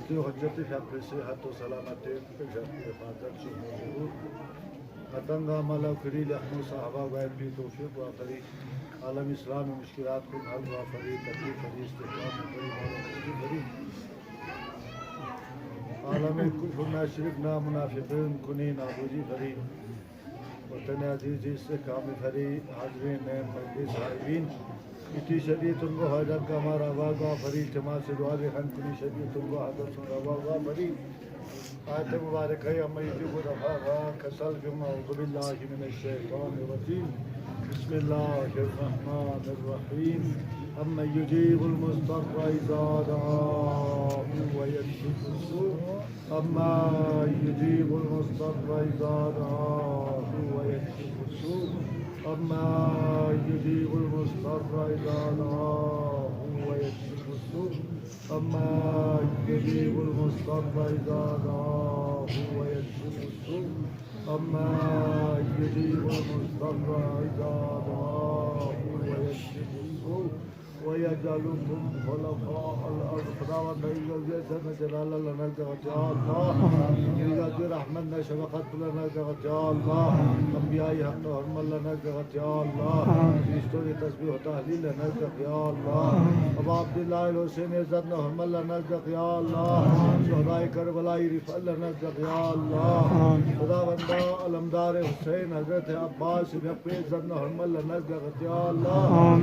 صحت و حجت شب صحت و سلامت شب حفاظت شب متنگا مالا کری لحم صحابہ غیر بھی توفیق و آخری عالم اسلام مشکلات کو حل و آخری تکلیف فری استقام کری مولا مسجد فری عالم کفر نا شرک نا منافقین کنی نابوجی فری وطن عزیزی سے کام فری حاضرین مجلس صاحبین اتنی شدید تم کو حاجت کا ہمارا واقعہ فری اجتماع سے دعا دکھن کنی شدید تم کو حاجت سن واقعہ فری آیت مبارک ہے اما یجیب رفاقہ کسل جمع اعوذ باللہ من الشیطان الرجیم بسم اللہ الرحمن الرحیم اما یجیب المضطر اذا دعاہ ویکشف السوء اما یجیب المضطر اذا دعاہ ویکشف السوء اما یجیب المضطر اذا دعاہ ویکشف السوء اما یجیب المضطر اذا دعاہ ویکشف السوء اما یجیب المضطر اذا دعاہ ویکشف السوء ويجعلكم خلفاء الأرض خداوند جل جلال لنا يا الله يا رحمتنا شفقت لنا يا الله انبياء حق حرم لنا يا الله رسول تسبيح وتهليل لنا يا الله ابو عبد الله الحسين عزت حرم لنا يا الله شهداء کربلا رفع لنا يا الله خداوند علمدار حسین حضرت عباس بن عزت حرم لنا يا الله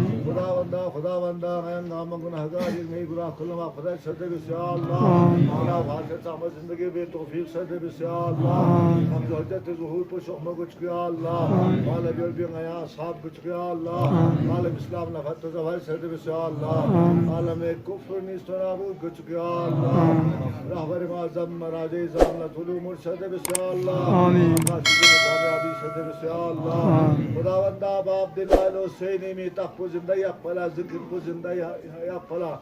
خداوند نام گناہگار نہیں گناہ کل مغفرت صد بسیا اللہ گناہ بھاگت عمل زندگی بے توفیق صد بسیا اللہ ہم جو حجت ظہور پر شخم گچ گیا اللہ مالا جربی غیا صاحب گچ گیا اللہ عالم اسلام نفت زوال صد بسیا اللہ عالم کفر نیست و نابود گچ گیا اللہ رہبر معظم مراجع زمانت علوم صد بسیا اللہ قاسد کامیابی صد بسیا اللہ خداوندہ باب دلال حسینی میں تخف زندگی اقبلہ ذکر کو زندہ یا پلا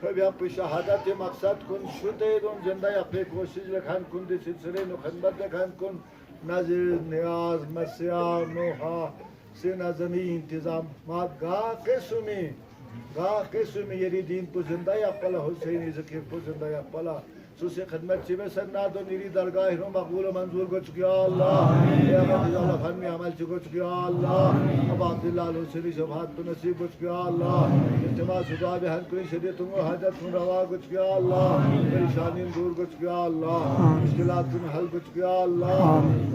کبھی آپ شہادت مقصد کن شدے دون زندہ یا پہ کوشش لکھن کن دی سلسلے نو خدمت لکھن کن نظر نیاز مسیح نوحا سے نظمی انتظامات گاہ قسمی یری دین کو زندہ یا پلا حسینی ذکر کو زندہ یا پلا سوسی خدمت چیمے سنات و نیری درگاہ رو مقبول و منظور کو چکیا اللہ یا اللہ فن میں عمل چکو چکیا اللہ اب عبداللہ الحسینی شبہات کو نصیب کو چکیا اللہ اجتماع صدا بہن کنی شدیتوں کو حاجت کن روا کو چکیا اللہ پریشانین دور کو چکیا اللہ مشکلات کن حل کو چکیا اللہ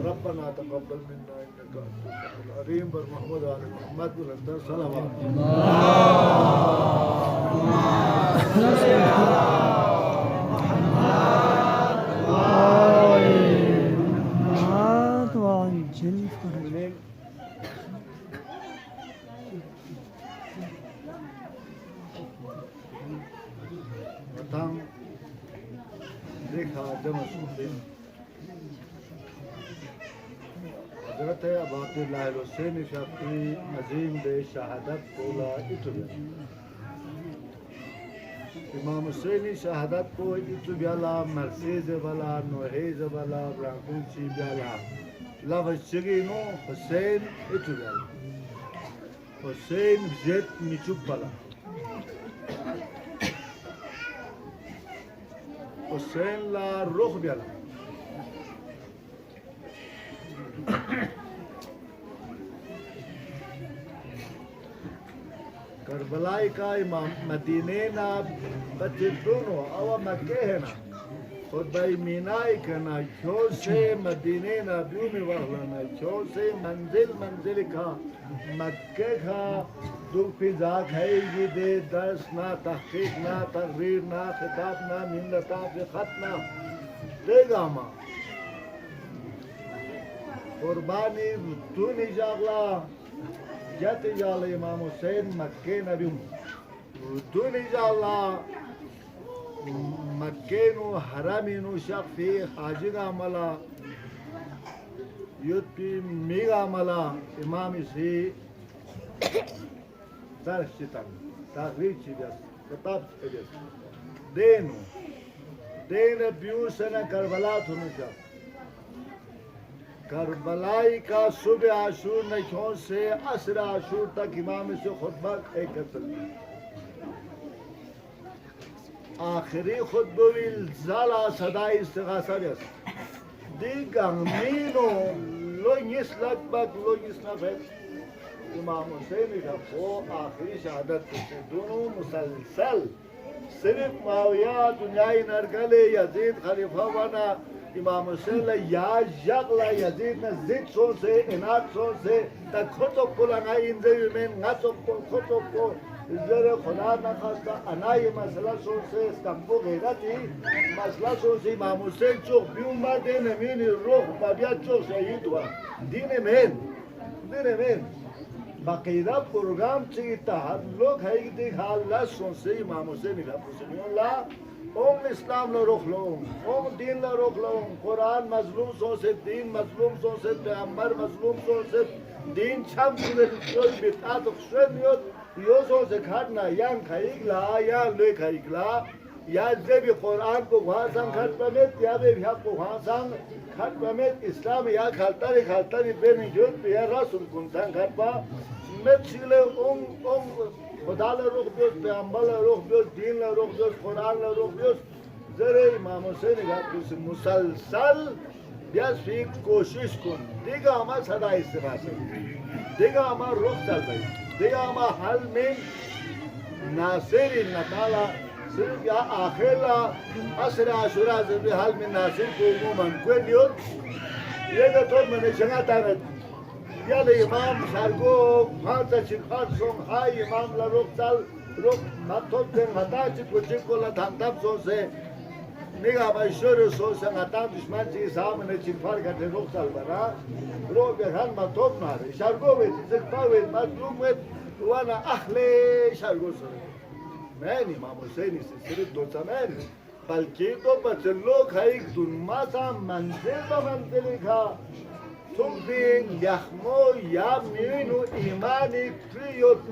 ربنا تقبل منا انکا العظیم بر محمد آل محمد بلندر صلوات دیکھا جمع سنتے حضرت ابو عبداللہ الحسین شافعی عظیم بے شہادت کولا اتبیا امام حسینی شہادت کو اتبیالا مرسیز بلا نوحیز بلا برانکونچی بیالا لفظ چگینو حسین اتبیالا حسین بزیت نیچوب بلا حسین لا رخ بیالا کربلائی کا امام مدینے نا بچے دونوں او مکہ ہے نا خود بائی مینائی کنا چھو سے مدینے نا بیومی وغلانا چھو سے منزل کا مکہ کا دو پیزاک ہے یہ دے درس نا تحقیق نا تقریر نا خطاب نا منتا پہ خط نا دے گا ماں قربانی تو نہیں جاگلا جاتے جالا امام حسین مکہ نبیوں تو نہیں جالا مکہ نو حرامی نو شخفی حاجی گا ملا یود پی میگا ملا امام اسی درس چیتن تحریر چی بیس کتاب چی بیس دین بیو سنہ کربلا تھونے چاہتا کربلائی کا صبح عاشور نشون سے عصر عاشور تک امام سے خطبہ ایک کر سکتے آخری خود بویل زالا صدای استغاثه بیست دیگم مینو لونیس لگبگ لونیس نفت امام حسین کا وہ آخری شہادت کرتے دونوں مسلسل صرف معاویہ دنیای نرگل یزید خلیفہ بنا امام حسین یا یغلا یزید نے زد سون سے انات سون سے تا خطب کو لنگائی انزوی میں نصب کو خطب کو زر خدا نخواستا انائی مسئلہ سون سے استنبو غیرتی مسئلہ سون سے امام حسین چوک بیومہ دین امین روح مبیت چوک شہید ہوا دین امین باقاعدہ پروگرام چاہیے تحت لوگ ہے کہ دیکھا اللہ سن سے امام حسین حسین اللہ اوم اسلام لو رخ لو اوم دین لو رخ لو قرآن مظلوم سن سے دین مظلوم سن سے پیغمبر مظلوم سن سے دین چھم سنے جو بیتات اخشن یو سن سے کھڑنا یان کھائیگلا یا لوی کھائیگلا یا زیبی قرآن کو وہاں سن کھٹ پمیت یا بے بھیاب کو وہاں سن کھٹ پمیت اسلام یا کھالتاری بینی جوت پہ یا رسول کن سن کھٹ پا مت شیلے خدا لے روح بیوز پیغمبر لے روح بیوز دین لے روح بیوز قرآن لے روح بیوز زرے امام حسین کا مسلسل بیاز فی کوشش کن دیگا ہما صدا استغاثہ دیگا ہما روح چل بھئی دیگا ہما حل میں ناصر نتالا صرف یا آخرلا عصر عاشورہ زربی حل میں ناصر کو عموماً کوئی نیوت یہ گا تو میں نے شنگا تاگت یا لے امام شارگو خانتا چکھات سون خواہی امام لروک چل روک مطب دن غطا چکو چکو لطھان تب سون سے نگاہ بائی شور سون سے غطا دشمن چکی سامنے چکفار کرتے روک چل بنا روک بخان مطب نارے شارگو ویت زکتا ویت مطلوم ویت وانا اخلے شارگو سون میں امام حسینی سے صرف دو سمین بلکہ تو بچے لوگ ہے ایک دنما سا منزل با منزلی کھا تم دین یخمو یا مینو ایمانی کریوت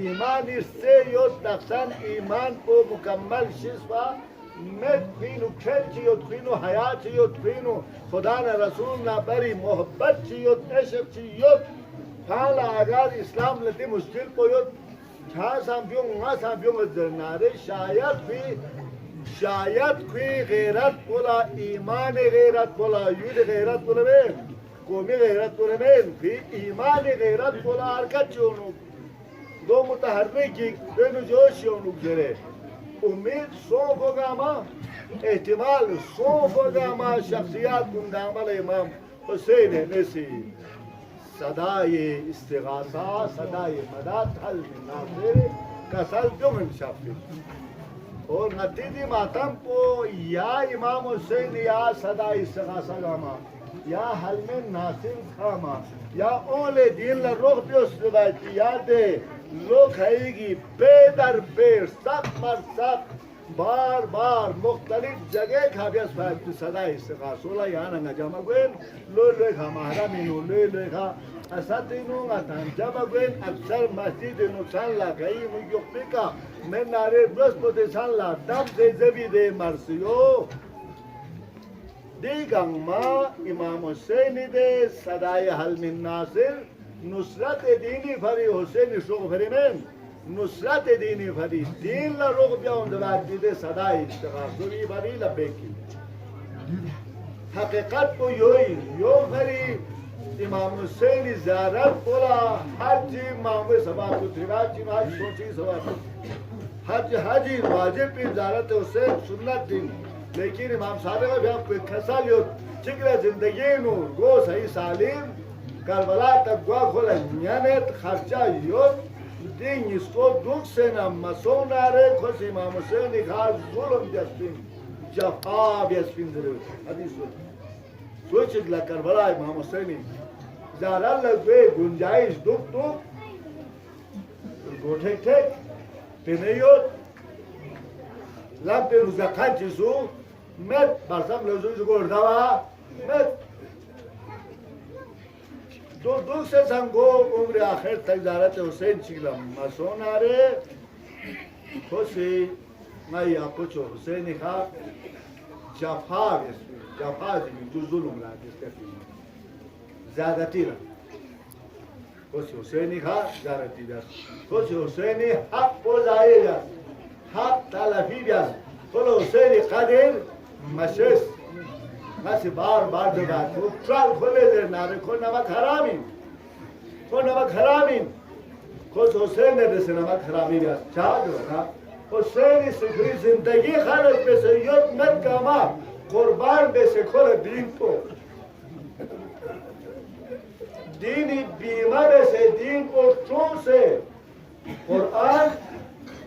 ایمانی سیوت تقسان ایمان کو مکمل شسفا مت خینو کھل چیوت خینو حیات چیوت خینو خدا نا رسول نا بری محبت چیوت عشق چیوت حالا اگر اسلام لتی مشکل پویوت چھا سامپیوں گا سامپیوں زرنارے شاید کوئی غیرت بولا ایمان غیرت بولا یود غیرت بولا بین قومی غیرت بولا بین کوئی ایمان غیرت بولا حرکت چونو دو متحرکی بینو جوش یونو گزرے امید سوف ہوگا ما احتمال سوف ہوگا ما شخصیات گندامل امام حسین نسی صدای استغاثہ صدای مدد حل من ناصر کسل جمن شافی اور نتیجی ماتم کو یا امام حسین یا صدای استغاثہ گاما یا حل من ناصر کھاما یا اول دین لروح بیوس روایتی یادے لوگ ہے گی پے در پیر سخت مر سخت بار بار مختلف جگہ کھا بیاس فائد صدای استغاثہ اولا یہاں نگا جمع گوین لوی کھا محرمینو لوی کھا اساتینو غتان جمع گوین اکثر مسجد نوچان لا گئی میوک پکا میں نارے برس پوتے سان لا دم دے زبی دے مرسیو دیگم ما امام حسین دے صدای حل من ناصر نصرت دینی فری حسین شوق فری من نصرت دینی فری دین لروغ بیاون دوات دیده صدای استغاثوی فری لبیکی حقیقت کو یو فری امام حسین زیارت بولا حج معمول سباب کو تریواج چیم حج سوچی سباب حج واجب پی زیارت حسین سنت دین لیکن امام صادقہ بھی آپ کو کھسا لیوت چکر زندگی نور گو صحیح سالیم کربلا تک گوا کھولا نیانت خرچہ یوت دین اس کو دکھ سے نہ مسون آرے خوش امام حسین خاص ظلم جسپین جفا بیسپین ضرور حدیث سوچ اگلا کربلا امام حسینی زارا لگوے گنجائش دکھ گوٹھے ٹھیک پینیوت لب پہ روزہ کھان چیزو مت برسم لوزوی جو گوڑ دوا مت دو سے سنگو عمر آخر تک زیارت حسین چیلا مسون آرے خوشی میں یا پوچھو حسینی خواه جفا بیسوی جفا زمین جو ظلم را دیسته زیادتی را خوشی حسینی خواه زیادتی بیست خوشی حسینی حق پوزایی بیست حق تلفی بیست حسین قدر مشس مسی بار دباد کو چال کھولے دیر نارے کو نمک حرامین خود حسین نے دسے نمک حرامی بیاس چاہ جو نا حسین سکری زندگی خالد بے سے یوت مت کاما قربان بے سے کھول دین کو دینی بیمہ بے سے دین کو چون سے قرآن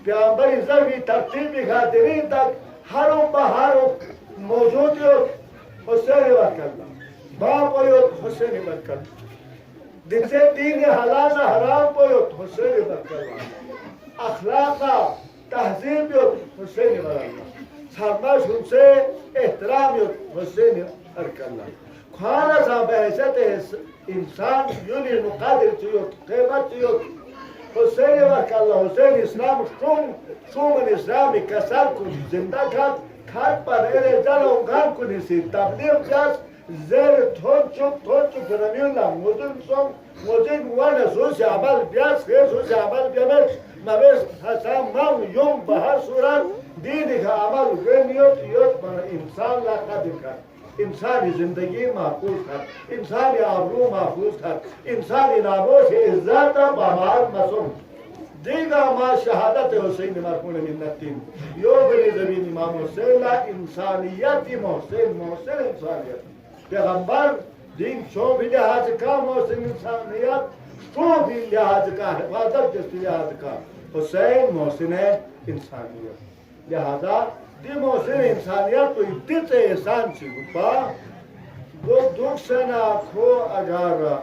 پیامبری ضربی ترتیبی خاطرین تک ہروں بہاروں موجود ہو حسین وقت کرنا باپ ہوئی حسین وقت کرنا دن سے دین حلال حرام ہوئی حسین وقت کرنا اخلاق تہذیب حسین وقت کرنا سرمش ان سے احترام حسین وقت کرنا خوانا سا بحثت انسان یونی مقادر چیوت قیمت چیوت حسین وقت کرنا حسین اسلام شومن اسلامی کسر کو زندہ کھات پر ایرے جلو گان کو نیسی تبلیغ جاس زیر تھون چوب رمیولا موزن وانا سوسی عمل بیاس خیر سوسی عمل بیامر مویس حسام مام یوم بہر صورت دینی کا عمل گرنیوت یوت من انسان لا قدر کر انسانی زندگی محفوظ کر انسانی آبرو محفوظ کر انسانی ناموش عزت بہار مسوم دیگا ما شہادت حسین مرکون منتین یو بنی زمین امام حسین لا انسانیتی محسن انسانیت پیغمبر دین شو بھی لحاظ کا محسن انسانیت شو بھی لحاظ کا حفاظت جس لحاظ کا حسین محسن انسانیت لہذا دی محسن انسانیت تو اتت احسان سی گپا دکھ سنا کھو اگارا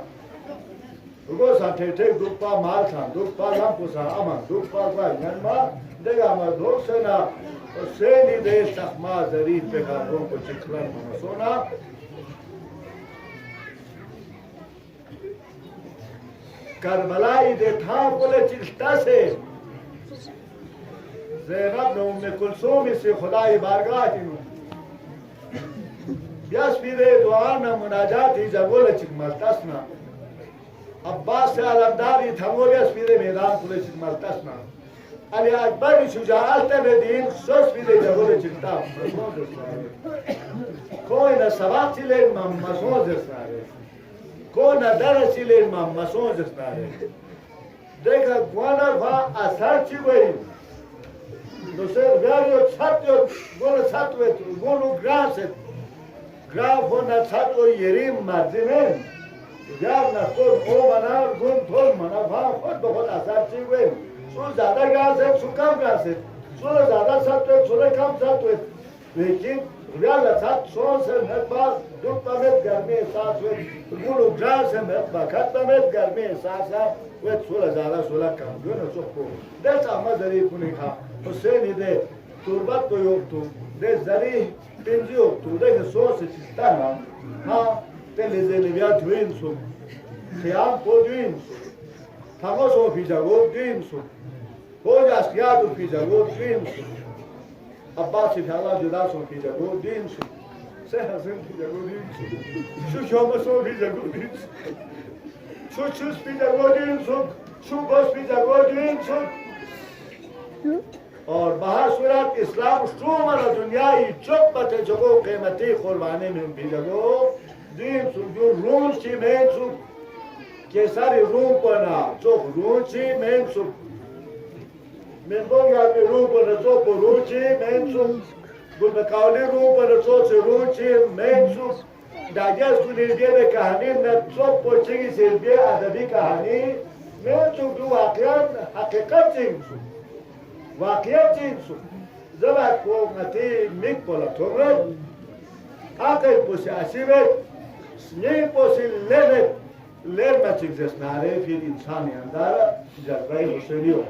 Rugo sa te dukpa malsan, dukpa lampusa aman, dukpa kwa nyanma, dega ma doksena, seni de sakma zarif pe karbon ko chikran manasona. Karbala'i de tham kule chilta se, Zainab ne Umm Kulsum se Khudai bargah tinu. Yas pire dua na munajat hi jagole chikmaltasna. عباس سے علمداری تھمولی اسپیدے میدان کھلے چک مرتسنا علی اکبر شجاعت دین sauce پیدے جگولے چکتا کوئی نہ سباق چلے مسون جسنارے کوئی نہ در چلے مسون جسنارے دیکھا گوانا بھا اثر چگوئی نسے بیاریو چھتیو گونا چھتوے تو گونو گراف ہونا چھتو یریم مرزمین یار نخود او منار گون تول منار خود بخود اثر چی گویم سو زیادہ گاز ہے سو کم گاز ہے سو زیادہ ساتھ ہوئے سو کم ساتھ ہوئے لیکن ریال ساتھ سو سے مرتبہ دو پامیت گرمی احساس ہوئے گولو گراز سے مرتبہ خط پامیت گرمی احساس ہوئے سو زیادہ سو کم گونا سو کو دیس احمد ذریع کنی خواہ حسینی دے تربت کو یوکتو دے ذریع پنجی یوکتو دے سو سے چیزتا نا ہاں Tele zelivia duinsu, Siam po duinsu, Famoso fijago duinsu, Hojas kiadu fijago duinsu, Abbasi fiala judaso fijago duinsu, Sehazen fijago duinsu, Shushomaso fijago duinsu, Shushus fijago duinsu, Shubos fijago duinsu, اور بہر صورت اسلام شومر دنیای چک بتے جگو قیمتی قربانی میں بھی جگو دین سو جو رون چی مین سو کیساری رون پنا چوک رون چی مین سو من بونگا پی رون پنا چوک رون چی مین سو گل بکاولی رون پنا چوک رون چی مین سو داگیز کنی دیئے کہانی نا چوک پوچھنگی سیلبی ادبی کہانی مین سو جو حقیقت چین سو واقعیت چین سو زباد کو نتی میک پولا تومرد آقای پوسی آسیبت سنین پوسی لیر مچک زسناره پھر انسانی اندار جذبه حسینی ہو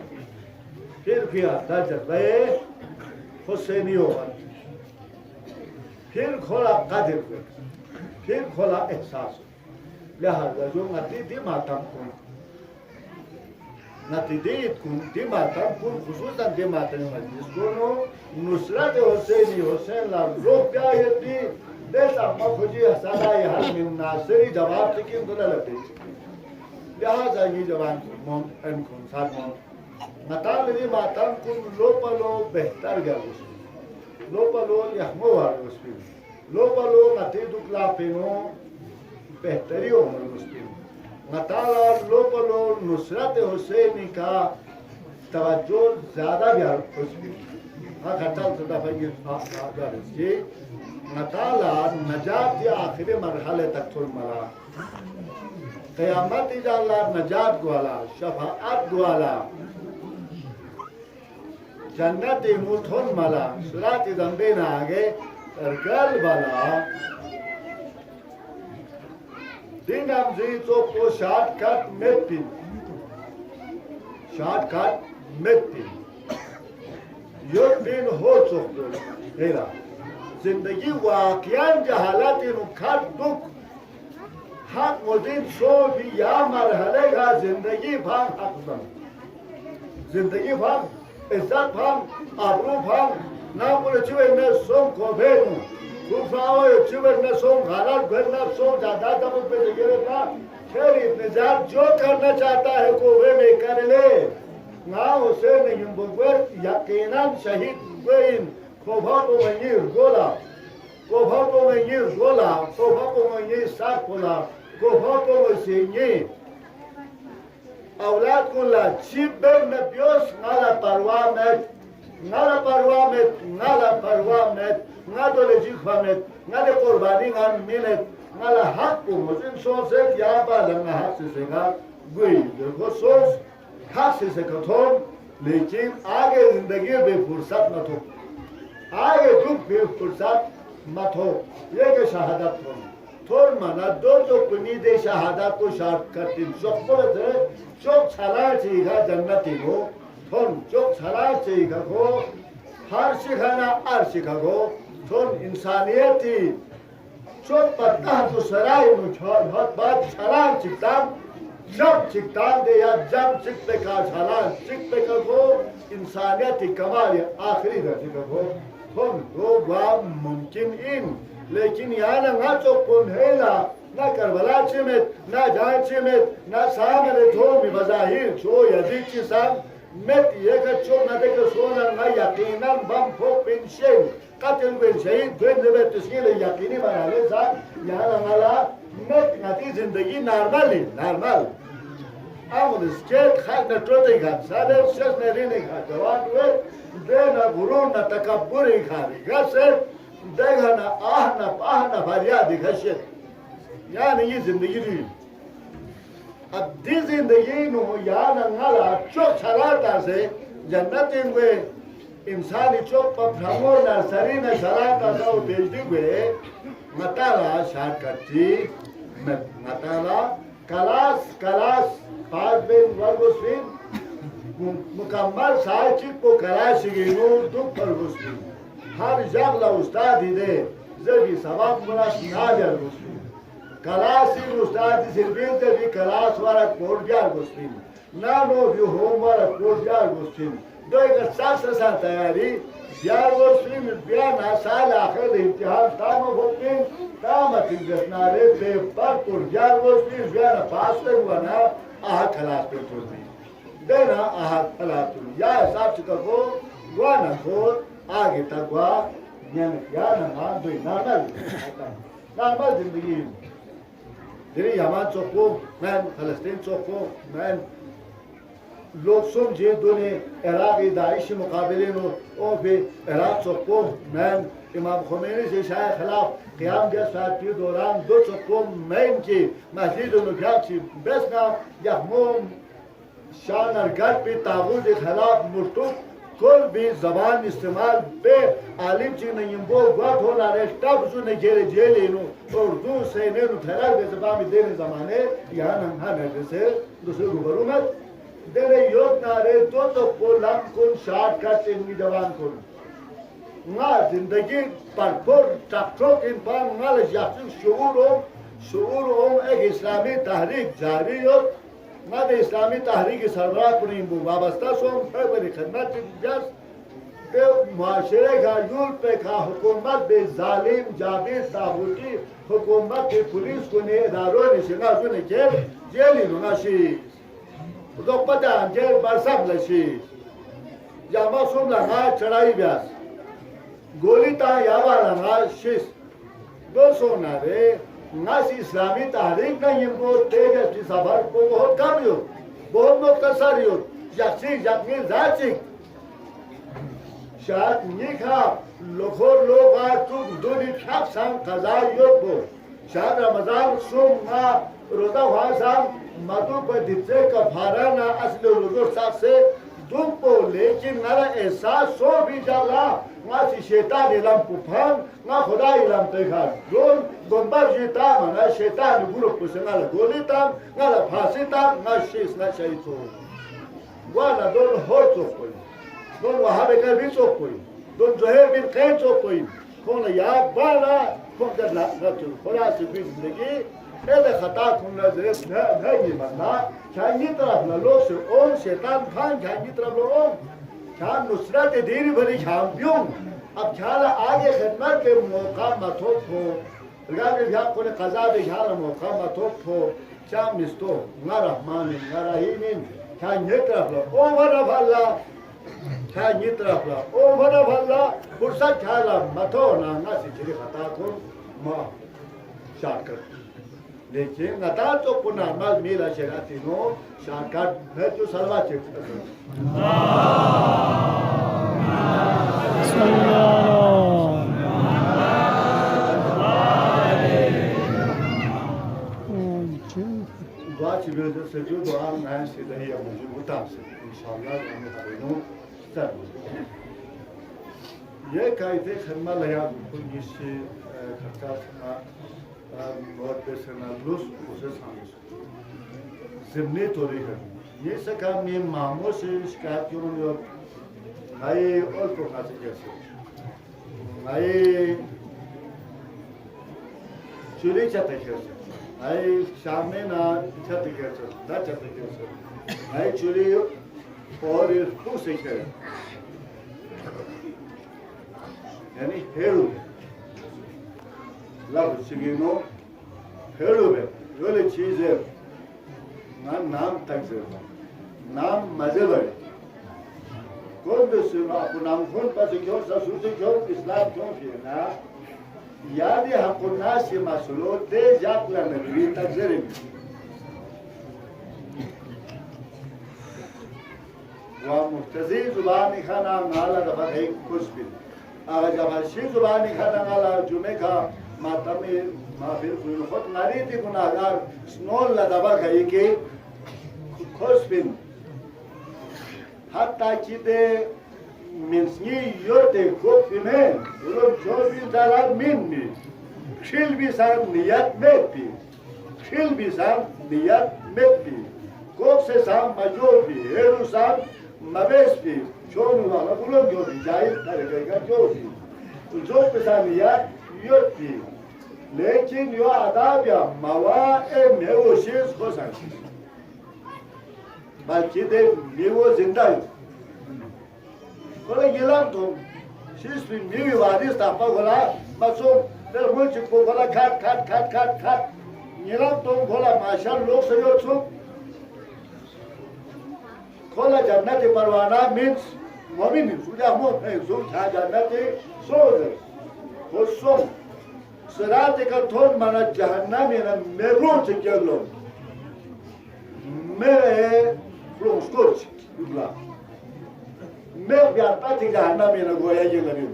پھر اندر جذبه حسینی ہو پھر کھولا قدر پھر کھولا احساس لہذا جو نتی دی ماتم کن نتیجیت کن دی ماتم کن خصوصا دی ماتم مجلس کنو نصرت حسینی حسین لار روح بیایت دی دیسا مخجی حسنائی حل من ناصری جواب تکیم دلہ لپی لہذا یہ جوان ان کن ساتھ مون مطالب دی ماتم کن لو پلو بہتر گروس لو پلو یخمو وارد گسپیم لو پلو نتی دکلا پینو بہتری عمر گسپیم مطالعہ لو پلو نصرت حسینی کا توجہ زیادہ بیار گسپیم ہاں خطال صدا فیگر آگار اس کی مطالعہ نجات یا آخری مرحلے تک تھول مرا قیامت اللہ نجات گوالا شفاعت گوالا جنت موتون ملا صراط زنبین آگے ارگل بالا دین امزی تو کو شارٹ کٹ میت پین شارٹ کٹ میت پین یک دین ہو چکو ہیرا زندگی واقعاً جہالت نکھت دکھ حق مدین سو بھی یا مرحلے گا زندگی بھام حق زن زندگی بھام عزت بھام آبرو بھام نامور چوئے میں سوم کو بھیروں خوفاوئے چوئے میں سوم غالت گھرنا سوم زیادہ دمت پہ جگرنا خیر نظام جو کرنا چاہتا ہے کوئے میں کر لے نا اسے نہیں بگویر یقیناً شہید گوئین کوبھا کو منیر گولا کوبھا کو منیر گولا کوبھا کو منیر ساک پولا کوبھا کو مسینی اولاد کلا چیب بر نبیوس نالا پروامت نالا پروامت نالا پروامت نادو لجیخ فامت نادو قربانی غان مینت نالا حق کو مزین سوزت یا با لنگا حق سے سگا گوئی درگو سوز حق سے سکتون لیکن آگے زندگی بے فرصت نہ تو آگے دکھ بے فرصت مت ہو یہ کہ شہادت ہو تھوڑ مانا دو جو کنید شہادت کو شارٹ کرتی چوک پورت ہے چوک چھلائے چاہیے گا جنتی کو تھوڑ چوک چھلائے چاہیے گا کو ہر شکھانا ہر شکھا کو تھوڑ انسانیتی چوک پتہ تو سرائی مچھوڑ بہت بات چھلائے چکتام جب چکتام دے یا جب چک پہ کا چھلائے چک پہ کا کو انسانیتی کمال آخری درجے کا کو تھوڑ دو باب ممکن ان لیکن یہاں نہ چوک پنہیلا نہ کربلا چیمت نہ جان چیمت نہ سامنے تھومی بظاہر چو یزید چی سام مت یہ کہ چوک نہ دیکھ سونا نہ یقیناً بم پھوک بن شیم قتل بن شہید دوین دبت تشکیل یقینی مرحلے سام یہاں نہ مالا مت نتی زندگی نارمالی نارمال آمون اس کے خاک نہ ٹوٹے گا سادے شش نہ رینے گا جوان ہوئے دے نہ غرور نہ تکبر کھا رہی گا سے دیکھا نہ آہ نہ پاہ نہ فریادی خشیت یعنی یہ زندگی نہیں اب دی زندگی نو یا ننگالا چوک چھلاتا سے جنت انگوے انسانی چوک پا پھرمور نرسری نہ چھلاتا سا وہ بیجدی گوے مطالعہ شاید کرتی مطالعہ کلاس پاس بین ورگوسوین مکمل سال چک کو کلاس گینو دک پر گوسوین ہر جغل استادی دے زبی سبب مناس ناجر گوسوین کلاسی استادی سربین دے بھی کلاس وارک پورجار گوسوین نانو بھی ہوم وارک پورجار گوسوین دو اگر ساس رسان تیاری بیار گوسوین بیانا سال آخر امتحان تامو بھوکین تامت انگسنارے بے پر پورجار گوسوین بیانا پاس لے ہوا نا آہا کلاس پر توڑی دینا آہا کلاس پر یا حساب چکا کو گوانا خود آگے تک وا یا نمان دوئی نارمل زندگی دیری یمان چوکو من فلسطین چوکو من لوگ سمجھے دونے عراقی داعش مقابلے نو او پہ عراق چوکو من امام خمینی سے شاہ خلاف قیام دیا ساتھی دوران دو چوکو من کی مسجد نکیات چی بس نا یخموم شانر گرد پہ تاغوز خلاف مرتوب کل بھی زبان استعمال بے عالم چی نہیں بو گوات ہونا ریشتہ بسو نگیرے جیلی نو اردو سینے نو تھرار بے زبان میں دینے زمانے یہاں نمہا نرد سے دوسرے گوبرو میں دینے یوت نارے دو تو پولم کن شارٹ کٹ انگی جوان کن نا زندگی پر پر ٹکٹوک ان پر نال جاتی شعور ہوں ایک اسلامی تحریک جاری ہو نا دے اسلامی تحریک سربراہ کنیم بو وابستہ سوم پھر بری خدمت جس دے معاشرے کا یول پہ کا حکومت بے ظالم جابر تاغوتی حکومت بے پولیس کو نے اداروں نے شنا سنے جیلی نو نشیز دو پتہ جیل برسب لشیز جامع سوم لگا چڑھائی بیاس گولی تا یا والا ما شیس دو سونا رے ناسی اسلامی تحریک کا یہ بہت تیز ہے سفر کو بہت کم ہو بہت مختصر ہو یکسی جتنی ذاتی شاید نیکا لخور لوگ آتوک دونی کھاک سام قضای یوک بو شاید رمضان سوم نا روزہ خواسام مدو پر دیتے کفارانا اصل روزور ساک سے دون پو لیکن نرا احساس سو بھی جالا نا سی شیطان علم پوپان نا خدا علم تیخار دون بار جیتام نا شیطان گروپ پسے نا لگولیتام نا لپاسیتام نا شیس نا شایتو وانا دون ہور چوک کوئی دون وہاں بکر بھی چوک کوئی دون زہر بن قین چوک کوئی کون یا بالا کون در نتو خدا سے بھی زندگی ایدے خطا کن نظرت نہیں بندہ چاہیے طرف للو سے اون شیطان پھان چاہیے طرف لو اون چاہاں نصرت دیری بھری چاہاں بیوں اب چاہاں آگے خدمت کے موقع مطوب ہو رگانے بھی آپ کو قضا دے چاہاں موقع مطوب ہو چاہاں مستو نا رحمان نا رحیمین چاہاں یہ طرف لو اون ورف اللہ چاہاں یہ طرف لو اون ورف اللہ فرصت چاہاں مطو نا سی چلی خطا کن ماں شاک کر لیکن نتا تو پناہ مال میرا شراتی نو شاکر میں جو سلوہ چکتا دعا چی بیوزر سے جو دعا میں سیدھا ہی موجود ہوتا سے انشاءاللہ ہمیں خرینوں سر یہ قائدے خدمہ لیا بکل یہ سے خطا سنا بہت پیسنا لوس اسے سامنے زمنی طوری ہے یہ سکا میں ماموں سے شکایت کیوں نے آئے اور کو خاصے کیسے آئے چوری چاہتے کیسے آئے شامنے نہ چاہتے کیسے نہ چاہتے کیسے آئے چوری اور تو سے کہے یعنی ہیرو لب سگینو ہیرو بے یولی چیز ہے نام تک سے نام مزے بڑے کون بے سنو اپو نام خون پاس کیوں سسوسی کیوں اسلام کیوں کینا یادی حق الناس کے مسئلو دے جاکلا نبی تک زرے بھی وہ مرتضی زبانی خانا نالا دفعہ ایک کچھ بھی آگا جب ہرشی زبانی خانا نالا جمعہ کا ماتمی مافیر خوی خود نریتی گناہگار سنول لدبا کئی کہ خوش بین حتی چی دے منسنی یوتے خوفی میں ارم چون بین دارا من می خیل بی سان نیت میت بی خیل بی سان نیت میت بی خوف سے سان مجور بی ہیرو سان مبیس بی چون والا بلون جو بی جائز طریقے کا جو بی جو پسان نیت یوت بی لیکن یو عذاب یا مواعی میو شیز خوش ہیں بلکہ دے میو زندہ ہے کھولا گلام تو شیز بھی میوی وادیس تاپا کھولا بسو در ملچ کو کھولا کھٹ کھٹ کھٹ کھٹ کھٹ گلام تو کھولا ماشاء لوگ سے جو چھو کھولا جنت پروانہ مینس مومن سوجہ موت نہیں سو چھا جنت سوز وہ سو سرات کا تھون مانا جہنم یعنی میرون سے کیلو میرے فلوسکوچ بلا میں بیار پاتی جہنم یعنی گویا یہ لگی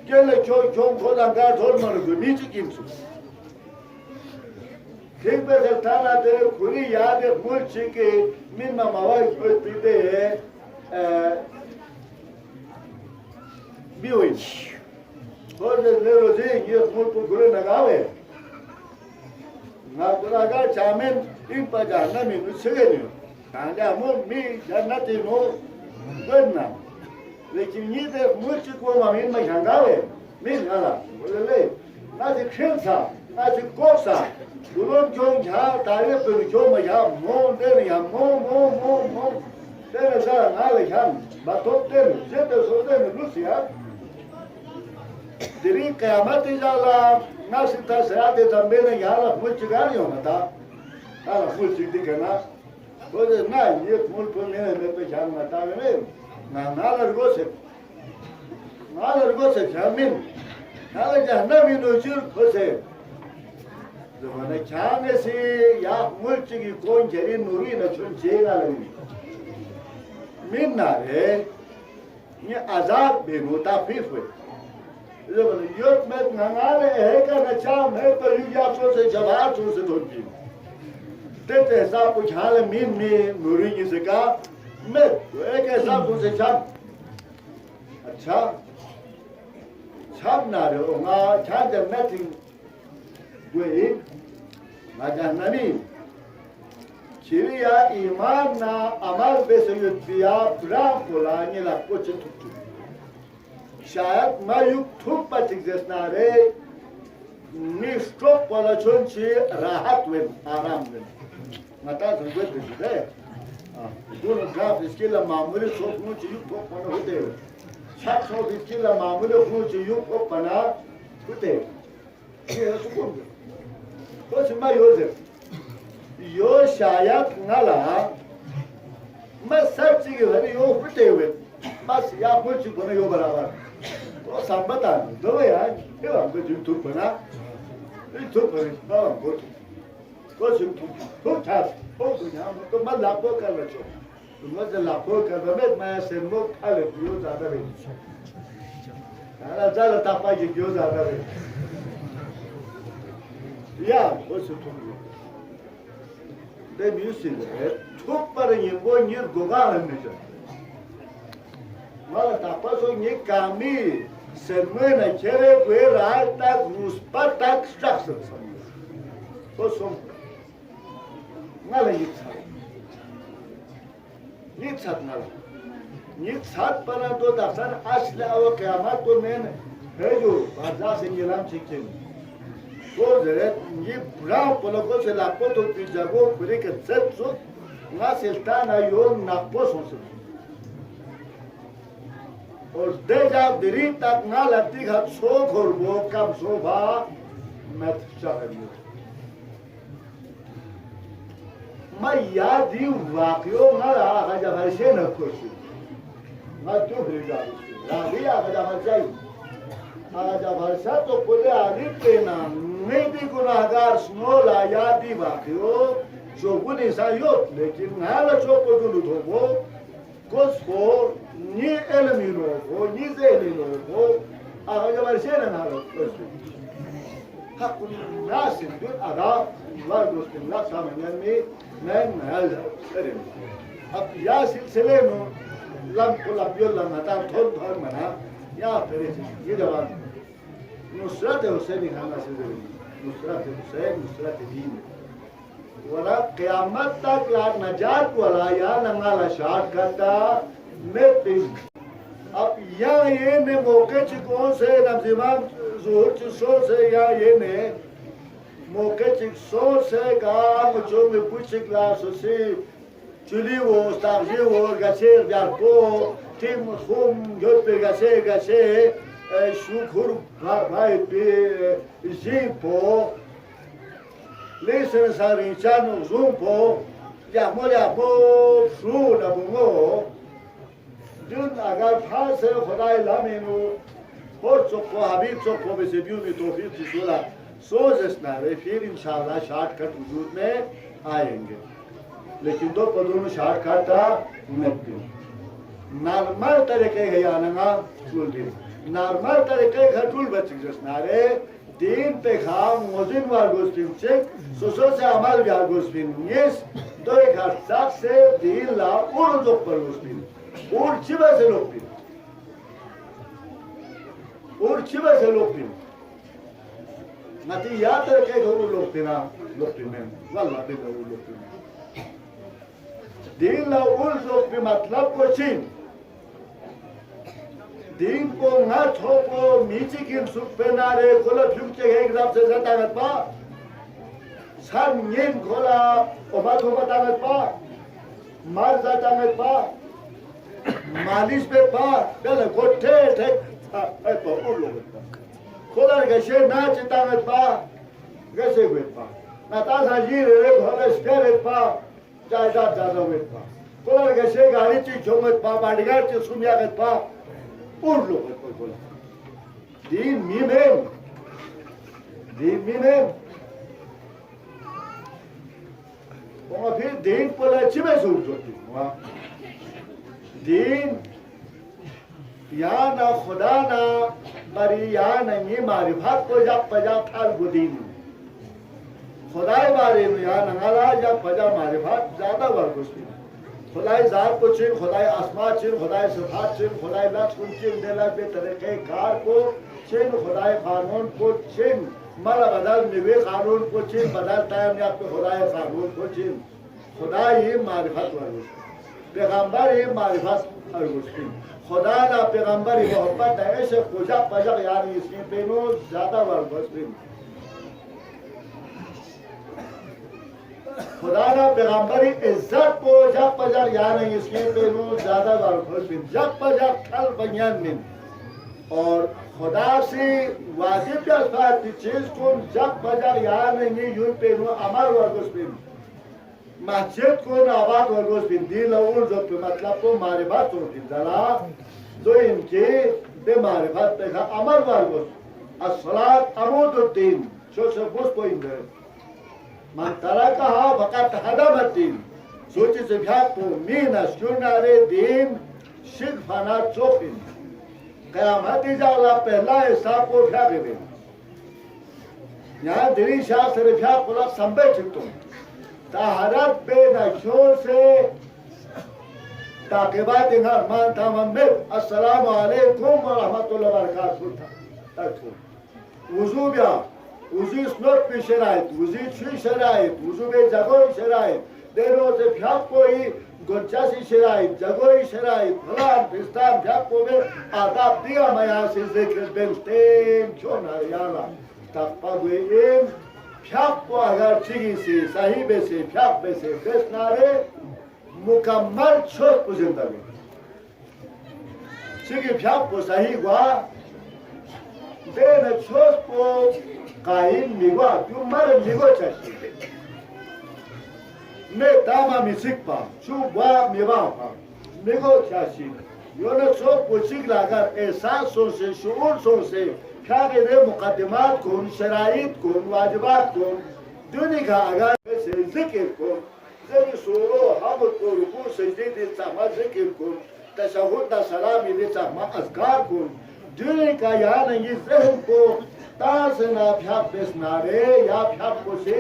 کیلے چون خود انگار تھون مانا گوی میچی کیمسو ٹھیک پہ سلطانہ دے کھولی یاد ملچی کے من موائی کوئی پیدے ہے بیوئی اور جس لے روزی یہ ملک کو گھرے نگاوے ناکراگار چامن این پا جہنمی نسگے نیو کانجا ملک می جنتی نو گرنا لیکن یہ دے ملک کو ممین میں جھنگاوے مین گھالا بولے لے نازی کھل سا نازی کوک سا دلون کیوں جہاں تاریخ پر کیوں میں یہاں مون دے نہیں مون دینے سارا نالے جھان باتوب دینے زیتے سو دینے لوسی ہاں دری قیامت اجالا ناسی تا سیادی تنبینے یہاں رف ملچ گانی ہونا تھا یہاں رف ملچ دیکھنا بولے نا یہ ملک پر میرے میں پہ جاننا تھا میں نالر گو سے مال رگو سے جامن حال جہنمی نوچیر کھوسے زمانہ چاہنے سے یا ملچ کی کون جری نوری نچون چیگا لگنی من نارے یہ عذاب بے متافیف ہوئے زمانہ یوت میں ننگانے ہے کا نچام ہے پر یو یا سو سے جبار سو سے دھون کی تیتے حساب کچھ حال من نوری کی سکا میں تو ایک حساب سو سے چاپ اچھا چاپ نارے ہو گا چھا جنتی گوئی نا جہنمی چیریا ایمان نا عمل بے سیوت بیا برام پولانی لکو چھ تھوک شاید ما یوک تھوک پا چک جسنا رے نیشتوک پولا چون چی راحت ویم آرام ویم نتا سنگوید دیشی دے دونو گراف اس کے لئے معمولی سوک نو چی یوک تھوک پانا ہوتے ہوئے چھک سوک اس کے لئے معمولی خون چی یوک تھوک پانا ہوتے ہوئے یہ ہے سکون دے تو چی ما یوزر یو شاید نالا میں سب چیگی بھری یو ہوتے ہوئے بس یا ملچی پانا یو برابر تو سامبتا نہیں دو یا یہ ہم کو جو تھوک پانا یہ تھوک پانا ہم کو تو چی تھوک چھاس تو میں لاپو کر رہا چھو مجھے لاپو کر رہا میں سنمو کھا لیتی ہوں زیادہ رہی کہنا زیادہ تاپا کی کیوں زیادہ رہی یا وہ سے تھوک دے میوسی لے تھوک پر یہ وہ نیر گوگا ہمیں جا مالا تاپا سو یہ کامی سنمو نچرے کوئی رائے تک روس پر تک شخص سنمو تو سن نالا یک سات نالا یک سات پنا تو دفسان اصل او قیامت تو میں ہے جو بازا سے نیرام چکتے ہیں تو زرد یہ براو پلکو سے لاپو تو پیجاگو پوری که زد سود نا سلطان ایون ناپو سن سن اور دے جا دری تک نا لگتی گھت سو گھربو کم سو با میت چاہیے میں یادی واقعوں میں آگا جب ایسے نہ خوشی میں تو بھر جا رہی راہی آگا جب ایسے آگا جب ایسا تو پودے آدھی پینا میں بھی گناہگار سنولا یادی واقعوں چوکو نیسا یوت لیکن نالا چوکو دلو دو وہ کس کو نی علمی لو کو نی ذہنی لو کو آگا جب ایسے نہ نالا خوشی حق ناسم دون آگا وارگوست اللہ سامنین میں محل کریں اب یا سلسلے میں لم کو لبیو لمحتا تھوڑ منا یا پھر یہ جواب نصرت حسین خانہ سے ضروری نصرت حسین نصرت دین ولا قیامت تک لا نجات والا یا نمالا شاہد کرتا میں پیش اب یا یہ نے موقع چکوں سے نمزیمان ظہور چسوں سے یا یہ نے موقع چک سو سے کہا مجھو میں پوچھ کلاس اسی چلی وہ استاغی وہ گسے بیار کو تیم خوم گھر پہ گسے شوکھر بھائی پہ جی پو لیسن ساری چانو زوم پو یا مولا پو شو نبونگو جن اگر پھاس خدای لامینو اور چکو حبیب چکو بے سے بیو میں توفیق چسولا سوز اس نارے پھر انشاءاللہ شارٹ کٹ وجود میں آئیں گے لیکن دو پدروں میں شارٹ کٹ تھا ممکن نارمل طریقے گئی آنگا چول دیں نارمل طریقے گھر چول بچک جس نارے دین پہ خام موزن وار گوستین چک سوسو سے عمل بیار گوستین نیس دو ایک حرصہ سے دین لا اور دو پر گوستین اور چیبہ سے لوگ پین اور چیبہ سے لوگ پین نتی یاد رکھے گھرو لوگ پینا لوگ پینا واللہ بھی گھرو لوگ پینا دین لا اور لوگ پی مطلب کو چین دین کو نہ چھوپو میچی کن سکھ پہ نارے کھولا پھوکچے گئے اگزام سے زیادہ پا سن نیم کھولا اوبات ہوبات آمد پا مار ذات آمد پا مالیش پہ پا پہلے گھوٹے ٹھیک اے پا اور لوگ پا کھولا گشے ناچتا آمد پا گشے گوئے پا نتاسا جیر رے کھولا سپیرت پا جائداد زیادہ ہوئے پا کھولا گشے گاڑی چی چھومت پا باڈیگار چی سمیاغت پا اور لوگ پا کھولا دین میمن اور پھر دین پولا چیمے سوچ ہوتی دین یا نہ خدا نہ بری یا نہیں معرفت کو جب پجا پھل گدین خدای بارے میں یا نغالا جب پجا معرفت زیادہ ورگوش بھی خدای ذات کو چن خدای اسما چن خدای صفات چن خدای لفظ کو چن دلک بے طریقہ کار کو چن خدای قانون کو چن مرا بدل نوے قانون کو چن بدل ٹائم یا پہ خدای قانون کو چن خدای معرفت ورگوش پیغمبر معرفت ورگوش خدا نہ پیغمبر محبت ہے ایسے خوجا پجا یعنی اس میں پینو زیادہ ورگوش بھی خدا نہ پیغمبری عزت کو جب پجا یعنی اس میں پینو زیادہ ورگوش بھی جب پجا کھل بنیان من اور خدا سے واجب کے اسفاد کی چیز کو جب پجا یعنی یوں پینو امر ورگوش بھی مسجد کو آباد ورگوش بین دی لول جو پہ مطلب کو معرفت ہوتی دلا جو ان کے بے معرفت پہ امر ورگوش الصلاة عمود الدین شو سے بوس کو اندر من ترکہا فقط حدم الدین سوچی سے بھیاد کو مین اشکرنارے دین شک فانا چوکن قیامتی جا اللہ پہلا حساب کو بھیاگے بین یہاں دلی شاہ سے بھیاد کو لگ سنبے چھکتوں طہارت بے نقشوں سے تاقیبات انہا مان تاممد السلام علیکم ورحمت اللہ وبرکاتہ وضو بیا وضو سنوت پی شرائط وضو چوی شرائط وضو بے جگوی شرائط دیروں سے پھیاک کوئی گنچا سی شرائط جگوی شرائط فلان پستان پھیاک کو بے آداب دیا میاں سے ذکر بلتین کیوں نہ یالا تقپا گوئی ایم پھیاک کو اگر چگی سے صحیح بے سے پھیاک بے سے بیس نارے مکمل چھوٹ کو زندہ بھی چگی پھیاک کو صحیح گوا بین چھوٹ کو قائم میگوا کیوں مرم میگو چاہشی میں داما می سکھ پا چو گوا میوا پا میگو چاہشی یونہ چھوٹ کو چگ لاغر احساس سن سے شعور سن سے کھاگے دے مقدمات کن شرائط کن واجبات کن دونی کا اگر سے ذکر کن ذری سورو حمد کو رکوع سجدی دی چاہما ذکر کن تشہد دا سلامی دی چاہما اذکار کن دونی کا یا نہیں ذہن کو تازنا پھیاک بیس نارے یا پھیاک کو سے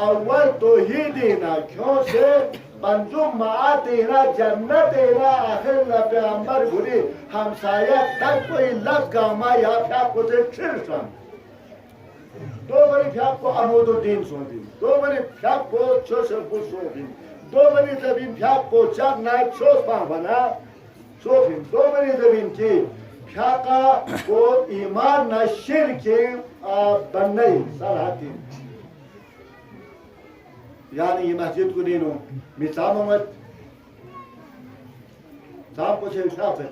اول توحیدینا کیوں سے پنجم معاتینا جنتینا آخر نا پیغمبر گھری ہمسایہ تک کوئی لفظ گاما یا پھیاک کو سے چھرسن دو بری پھیاک کو عمود الدین سو دین دو بری پھیاک کو چوشر کو سو دین دو بری زبین پھیاک کو چاک نائک چوس پاں بنا سو دین دو بری زبین کی پھیاکا کو ایمان نہ شرک بننے سرحاتی یعنی یہ مسجد کو دینو مثال محمد صاحب کو چھے شاف ہے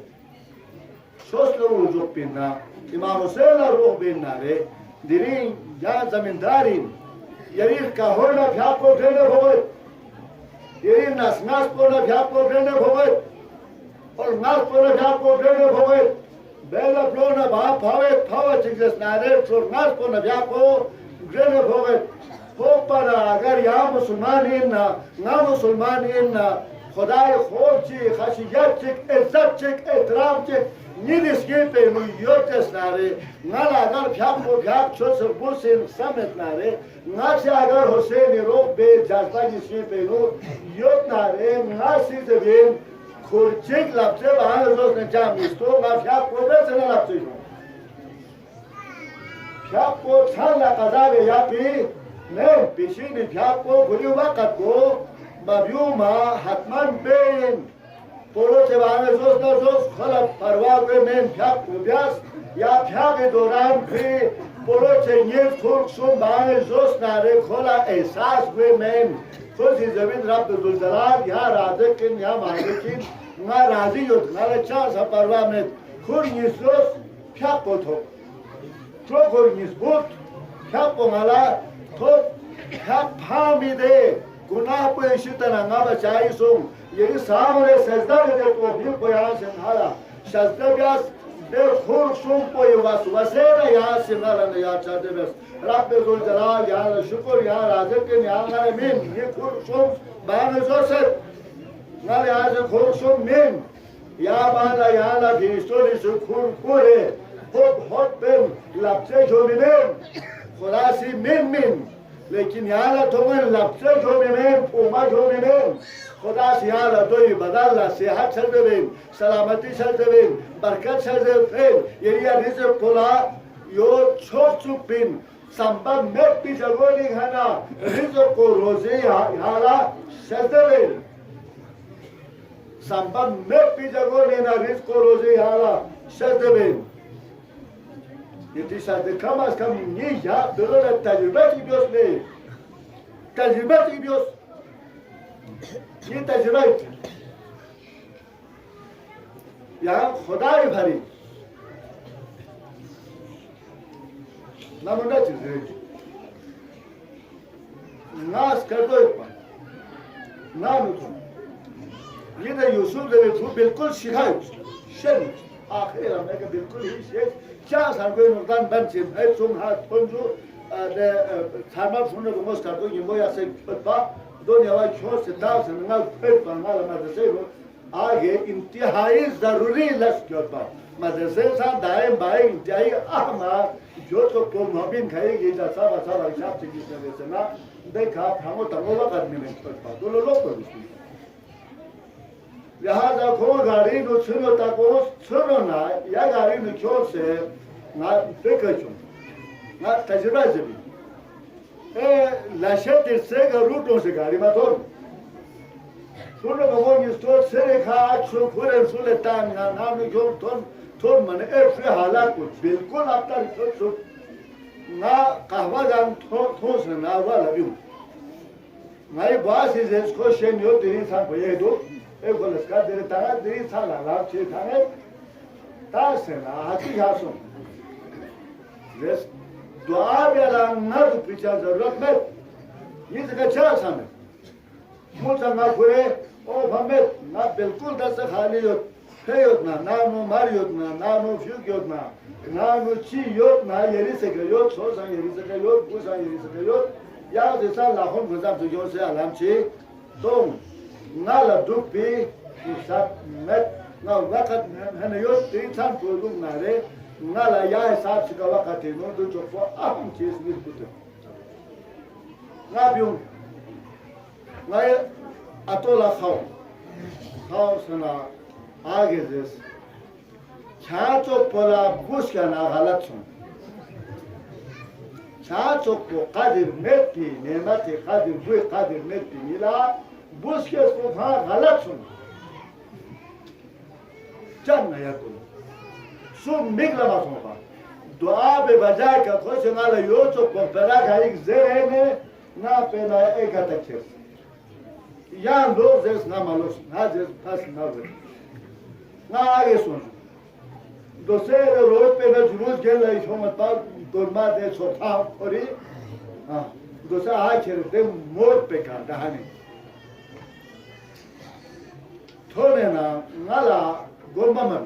شوست رو رجوع پیننا امام حسین روح بیننا رے دیرین یا زمیندارین یریخ کا ہونا پھیاپ کو پھینے بھوئے یریخ ناس کو نا پھیاپ کو پھینے بھوئے اور ناس کو نا پھیاپ کو پھینے بھوئے بیلا پلونا بھاپ پھاوے پھاوے چکس نارے چھوڑ ناس کو نا پھیاپ کو پھینے بھوئے پر اگر یا مسلمانین نا مسلمانین خدای خوف چی خشیت چک عزت چک احترام چک نید اسکی پہ نویوت اس نارے نال اگر پھیاک کو پھیاک چھو سر بوسین سمت نارے ناسی اگر حسین روک بے جذبہ جسمی پہ نویوت نارے ناسی زبین کھرچک لپسے وہاں روز نے جامیستو نا پھیاک کو بے سنے لپسے جو پھیاک کو چھان لقضا بے یا پی نہیں پیشین پھیاک کو گھلی وقت کو مبیوما حتماً بین پولو سے بانے زوز نا زوز خلق پرواز ہوئے مین پھیاک کو بیاس یا پھیاک دوران بھی پولو سے نیز خورک سن بانے زوز نارے کھولا احساس ہوئے مین خوزی زمین رب دلدلال یا رازقین یا مالکین نا رازی یود نارے چاہ سا پرواز میں خور نیز زوز پھیاک کو تھو چو خور نیز بود پھیاک کو مالا تو پھیاک پھامی دے گناہ کو اسی طرح نہ بچائی سو یہ سامنے سجدہ دے تو بھی کو یہاں سے نھالا سجدہ بیاس de khurshum poi waswasera ya sinara ya chadebes Rabbe zul jalal ya şükür ya razıkın ya min ye khurshum bana joseph ngal ya khurshum min ya bana ya la bistoli su khurkure hot ben lapse jominen khulasi min لیکن یہاں تمہیں لفظ جو میں Puma جو میں خدا سے یہاں دوئی بدل صحت سر دبین سلامتی سر دبین برکت سر دبین یہ رزق کلا یو چھوک چھوک بین سمبا میت بھی جگولی گھنا رزق کو روزی یہاں سر دبین سمبا میت بھی جگولی نا رزق کو روزی یہاں سر دبین Yetişsizde kam az kam niye ya böyle tecrübe gidiyoruz ne? Tecrübe gidiyoruz. Niye tecrübe? Ya Khudai bhari. Namuna çizdi. Nas kardo etme. Namutum. Yine Yusuf de bu bilkul şikayet. Şen. Ahir Amerika bilkul hiç şey. کیا سرگوی نقطان بند چیم ای چون ها پنجو ده سرما فونه گموز کردو یمو یا سی پتبا دنیا وای چون ستاو سنگل پیت بانگال مدرسه رو آگه انتہائی ضروری لس کیوت با مدرسه سان دائم بائی انتہائی احما جو تو کل محبین کھائی گی جا سابا سابا حساب سے کس نے سنا دیکھا ہمو تنگو وقت میں پتبا دولو لوگ پر بسکی لہذا کو گاڑی نو چھنو تاکو چھنو نا یا گاڑی نو چھو سے نا فکر چھو نا تجربہ زبی لاشے درسے گا روٹوں سے گاڑی ما تھور سنو بگو نیستور سرے کھا چھو کھورن سولے تان نا نامو چھو تھور من ایفری حالات کو بلکل اپتا چھو چھو نا قہوہ جان تھو سے نا ہوا لبیو نا یہ باسی زیس کو شنیو تیری سان بھئی دو ایک بلس کا دیرے تانا دیری سالا لاب چھے تھانے تاسنا حقی حاسم ویس دعا بیالا نا دو پیچھا ضرورت میں یہ تکا چاہ سانے موچا نا کھورے او بھمت نا بلکل دست خالی یوت پیوت نا نانو مار یوت نا نانو فیوک یوت نا نانو چی یوت نا یری سکر یوت سو سان یری سکر یوت بو سان یری سکر یوت یا دیسا لاخون گزام سکیون سے علام چی تم نالا دوپی حساب مت نا وقت هنه یوت دیتان پروگم ناره نالا یا حساب سکا وقتی نو دو چوفو اهم چیز نیست بوده نا بیون نا اتولا خواو سنا آگه دیس چاچو پلا بوش کنا غلط سن چاچو کو قدر متی نعمت قدر بوی قدر متی میلا بوش کے صفحہ غلط سن چند نیا کنو سن مگلا باتوں پا دعا بے بجائے کا خوش نالا یو چو پمپرا کا ایک زیر ہے نے نا پیدا ایک تک چیز یان لوگ زیس نا مالوس نا زیس پاس نا زیر نا آگے سن دوسرے روز پہ نا جلوس گل رہی شومت پا دورما دے چھوٹا پوری دوسرا آئی چھر دے مور پہ کار دہانے تھوڑے نا نالا گمبا من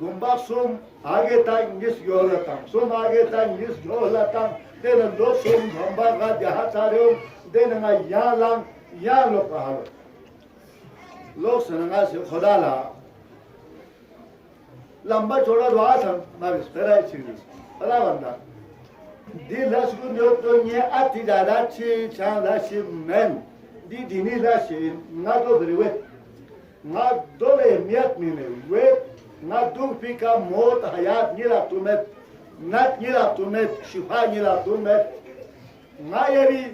گمبا سوم آگے تاک نس گو لتا سوم آگے تاک نس گو لتا دینا لو سوم گمبا کا دیہا چارے ہوں دینا نا یہاں لانگ یہاں لو پہاڑ لوگ سنگا سے خدا لا لمبا چھوڑا دعا تھا مابس پھرائی چیز خدا بندہ دی لسکو نیوتو نیے آتی دادا چی چان لاشی من دی دینی لاشی نا دو بریوے نا دو اہمیت مینے وے نا دو فیکا موت حیات نیرا تومت نت نیرا تومت شفا نیرا تومت نا یری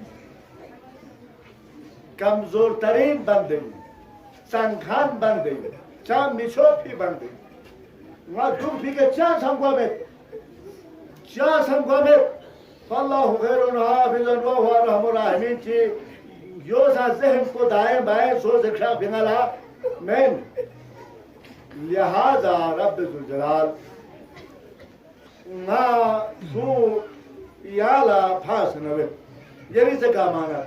کمزور ترین بندے سنگھان بندے چاہ میچوپی بندے نا دو فیکا چاہ سنگوامت فاللہ خیرون حافظن و هو ارحم الراحمین چی یو سا ذہن کو دائیں بائیں سو زکشا بنالا من لہذا رب ذوالجلال نا سو یالا پاس نوے یعنی سے کہا مانا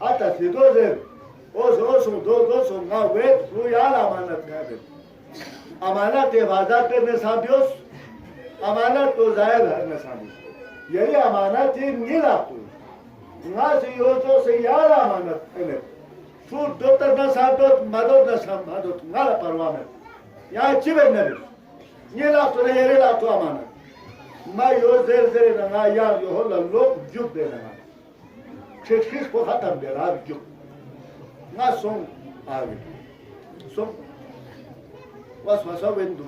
آتا سیدو زیر دو نا ویت رو یار امانت کر امانت حفاظت کرنے سامبیوس امانت تو ظاہر کرنے سامبیوس یہی امانت ہی نہیں لاپو نا سے یوزو سے یار امانت کرنے تو دوتر نہ سامبیوس مدد نہ سامبیوس نا پروا میں یہاں چیوے نبی یہ لاپو نے یہ لاپو امانت ما یو زیر نا یار یو ہو لوگ جب دے نا کھس کو ختم دے رہا جب نا سون آگے سون واسواسا ویندو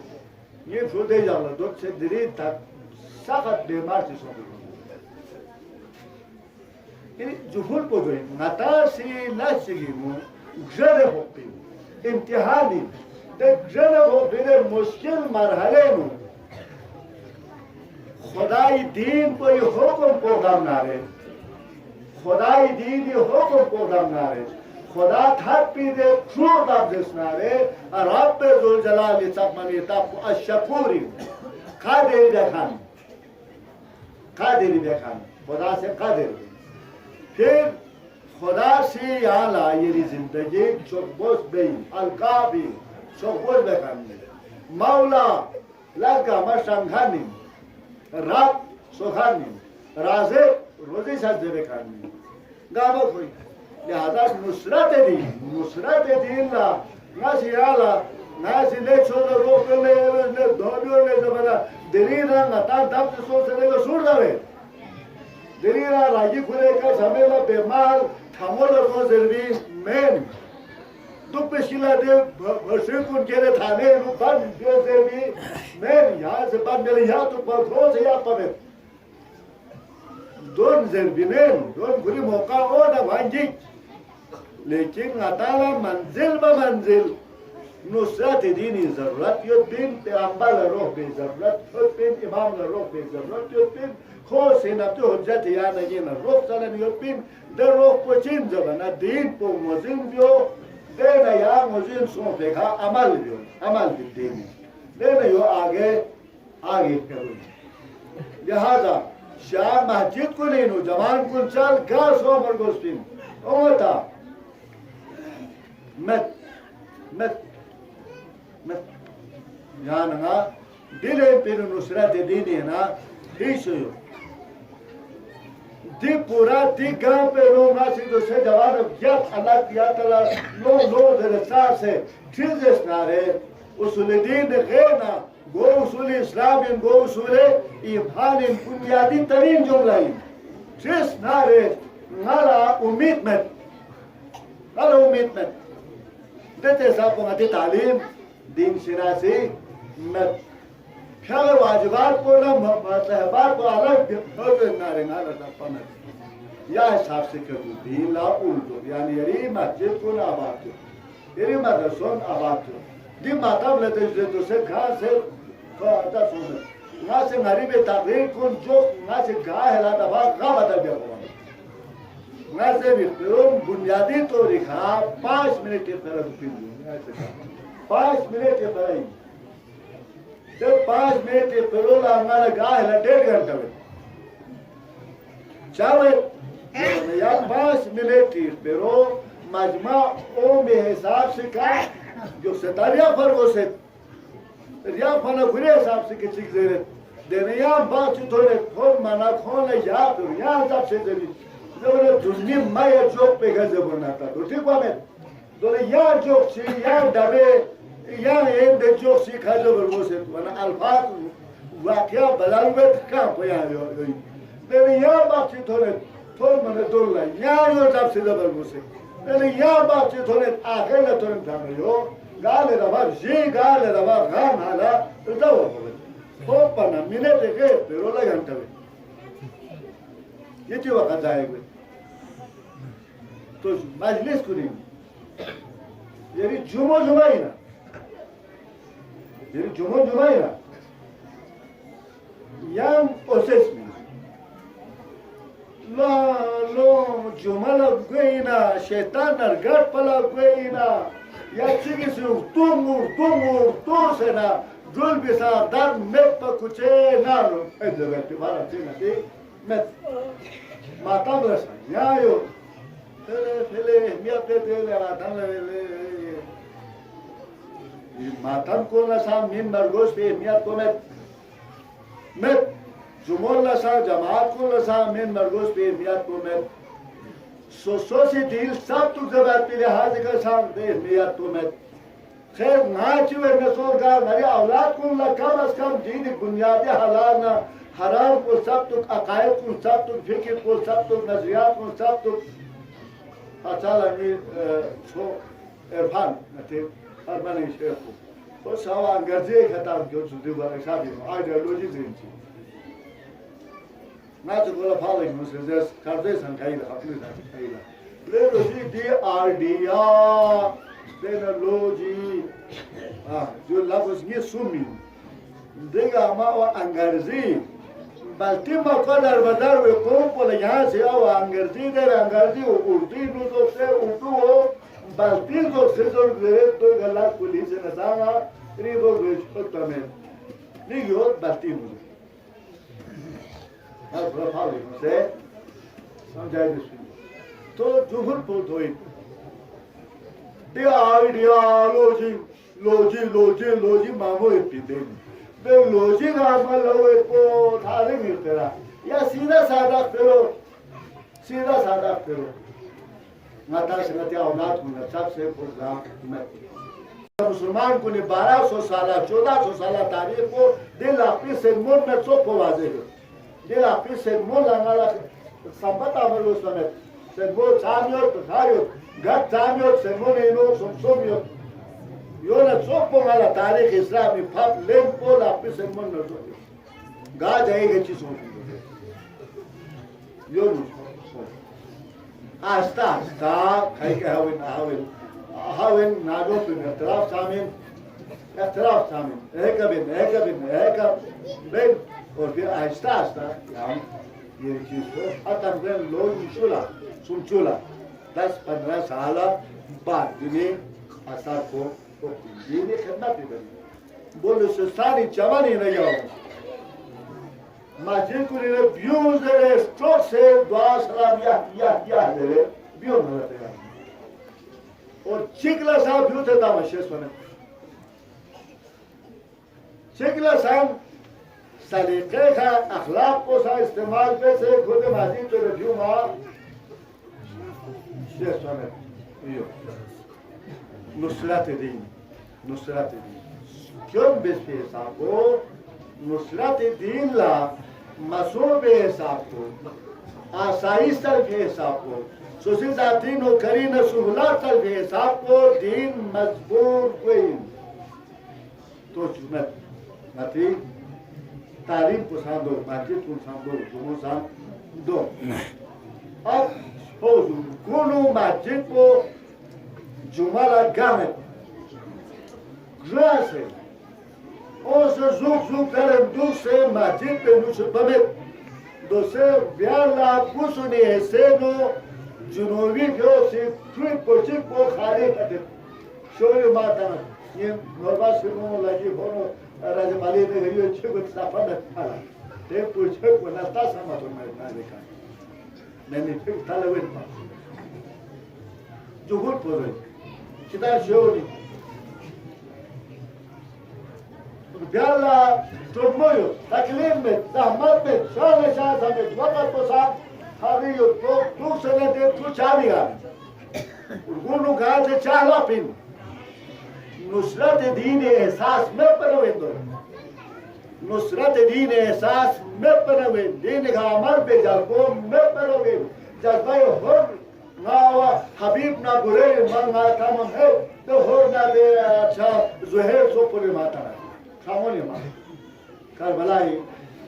یہ فودے جالا دوت سے دری تک ساقت بیمار سی سون یعنی جفول کو گئی نتا سی لاشگی مو گزر ہو پی امتحانی تے گزر ہو پی دے مشکل مرحلے مو خدای دین کوئی حکم پروگرام نہ رہے خدای دین یہ حکم پروگرام نہ رہے خدا تھک پی دے شور داب دسنارے رب ذوالجلال سبحانہ تاب الشکوری کھا دیری دیکھان خدا سے کھا دیری پھر خدا سے یہاں لائیری زندگی چکبوز بین القابی چکبوز بکھان مولا لگا مشنگھانی رب سخانی رازق روزی سجدے بکھانی گاما کوئی لہذا نصرت دین لا ناسی آلا ناسی لے چھوڑا روک لے دھوبیوں لے زبنا دلی را نتان دب سے سو سے لے گا سور داوے دلی را راجی کھولے کا سمیلا بیمار تھامولا رو زربی مین دو پشیلا دے بھرشی کن کیلے تھانے رو بند جو زربی مین یہاں سے بند ملے یا تو پاکرو سے یا پاوے دون زربینین دون کھلی موقع ہو نا وانجی لیکن عطالا منزل با منزل نصرت دینی ضرورت یود بین پیغمبر روح بی ضرورت یود بین امام روح بی ضرورت یود بین خوص نبتی حجت یا نگین روح سالن یود بین در روح پچین زبانه دین پو مزین بیو دینا یا مزین سون پیکھا عمل بی دینی دینا یو آگے کرو لہذا شاہ مسجد کو لینو جوان کو چل گا سو مرگوستین اوتا مت یہاں نا دلے پھر نصرت دینی ہے نا ہی سویو دی پورا دی گرام پہ رو ناسی دو سے جوان یاد اللہ کیا تلا نو درستار سے چیز اس نارے اصول دین غیرنا گو اصول اسلام گو اصول ایمان بنیادی ترین جملہ چیز نارے نالا امید مت دیتے صاحب کو مدی تعلیم دین شناسی مت پھر واجبات کو نا مطلبات کو الگ نارے پنت یا حساب سے کرو دین لا اولدو یعنی یری مسجد کو نا آباد کرو یری مدرسون آباد کرو دی ماتم لیتے جدو سے گھاں سے فاہدہ سونے نا سے غریب تقریر کن جو نا سے گاہ ہلا دفاع گاہ بدل گیا ہوا نا سے بکرون بنیادی تو رکھا 5 منٹ کے طرح دکھیں 5 منٹ کے طرح ہی جب 5 منٹ کے طرح ہمارا گاہ ہلا 1.5 گھنٹہ میں چاہوے یا 5 منٹ کے طرح مجمع او میں حساب سے کہا جو ستاریا فرگو سے ریا فانا گھرے حساب سے کچھ زیرت دینے یا بات سے تھوڑے کھول مانا کھول یا پھر یا حساب سے زیرت زبانہ دنی مائی جوک پہ گھر زبانہ تا تو ٹھیک میں دونے یا جوک سی یا ڈبے یا این دے جوک سی کھا زبانہ سے وانا الفاظ واقعہ بدلوے کام پہ یہاں ہوئی دینے یا بات سے تھوڑے تھوڑ مانا دولہ یا یو حساب سے زبانہ سے دینے یا بات سے تھوڑے آخر لے تھانے ہو گالے ربا جی گالے ربا غام حالا اتنا ہوا ہوئے خوب پانا منٹ کے پیرو لگنٹا ہوئے یہ چی وقت آئے ہوئے تو مجلس کو نہیں یعنی جمعی نا یعنی جمعی نا یام پوسیس میں لو جمعہ لگ گئی نا شیطان نرگٹ پا لگ گئی نا یا چیگی سے تو سے نا جل بیسا در مت پا کچھے نا رو ایدھے بیٹی بارا چینا تی مت ماتاب رسا یا you Fele, tele, matan con la sam min margos pe miat komet met jumol la sa jamaat con la sam min margos pe miat komet so se dil sab tu zabat pe lihaz ka sam de miat komet خیر ناچ و نسل کا میرے اولاد کو لا کم از کم دین بنیادی حلال نہ حرام کو سب تک عقائد کو سب تک فکر کو سب تک نظریات کو سب تک اچھا چھو عرفان تے اربانی شیخ کو سوا انگرزی خطاب کیوں چھوٹی بار شادی میں آئیڈیالوجی دین تھی نہ تو بولا پھالے مسجد کردے سن کایلا اپنی کایلا لے روزی دی آئیڈیا تکنولوژی جو لفظ یہ سومی دیگه ما و انگرزی بلتی ما قدر بدر و قوم پل یہاں سے او انگرزی در انگرزی و اردی نو دوسته اردو و بلتی دوسته زور گرد تو گلت پولیس نسانا ری دو گرد تمام دیگه هود بلتی نو از رفالی سے سمجھائی دسوی تو جمهور پول دوئی دی آئیڈیالوجی لوجی مامو ابتدین بے لوجی عمل ہوئے کو تھارے ملتے رہا یا سیدھا سادہ کرو ماتا سنتی اولاد کو سب سے پرزام مسلمان کو نے 1200 سالہ 1400 سالہ تاریخ کو دل اپنی سنمون میں چوپ کو واضح ہو دل اپنی سنمون لانا سمبت عمل اس سمیت سنمون سامیوت پساریوت گھت سامیوت سنمون اینو سمسومیوت یو نه څوک په مالا تاریخ اسلامی پاپ لیم پول اپنی سنمون میں چوپ گا جائے گا چیز ہوتی یو نو آستا کھائی کے ہاوین ناگو پن اختلاف سامن ایک بین اور پھر آہستہ ہم یہ چیز کو ختم کریں لوگ سنچولا 10-15 سالہ بعد جنہیں اثر کو دینی خدمت بنی بلوچستانی چمانی نگاہ مسجد کو لینے بیوز دے اسٹروک سے دعا سلام یا دے بیوز نرتے ہیں اور چکلا صاحب بیوز ہے دامشی سونے چکلا صاحب سلیقے کا اخلاق کو سا استعمال پہ سے خود مسجد تو رفیو ماں شیخ سونے نصرت دین کیوں بیس پہ حساب کو نصرت دین لا مسئول بے حساب کو آسائش تر کے حساب کو سوسی ذاتی نوکرین سہولات تر کے حساب کو دین مجبور کوئی تو چونت نتی تعلیم کو ساندو مسجد کو ساندو جمعہ ساندو اب حضور کنو مسجد کو جمعہ لگامت گراسه اوز زوک دارم دوسته مسجد به نوش بمت دوسته بیالا بوسونی حسینو جنوبی بیوسی توی پوچیک بو خالی کده شوری ماتانا این نورباس کنو لگی بونو راج مالی نگریو چه بود صفا نتالا ته پوچیک بو نستا سامتون مرد نکن نمی فکر تلوین پا جهور پوزوی چیدار شوری بیالا ترمویو تکلیم بید زحمت بید شان بید وقت بسا خواهیو تو سنه دید تو چاوی گانی ارگونو گاز چاہلا پین نصرت دین احساس میں پروید دو نصرت دین احساس میں پروید دین کا عمل بے جذبوں میں پروید جذبہ ہر ناوا حبیب نا برے من نا کامم ہے تو ہر نا دے اچھا زہر سو پوری ماتا ہے خامونی ماں کربلائی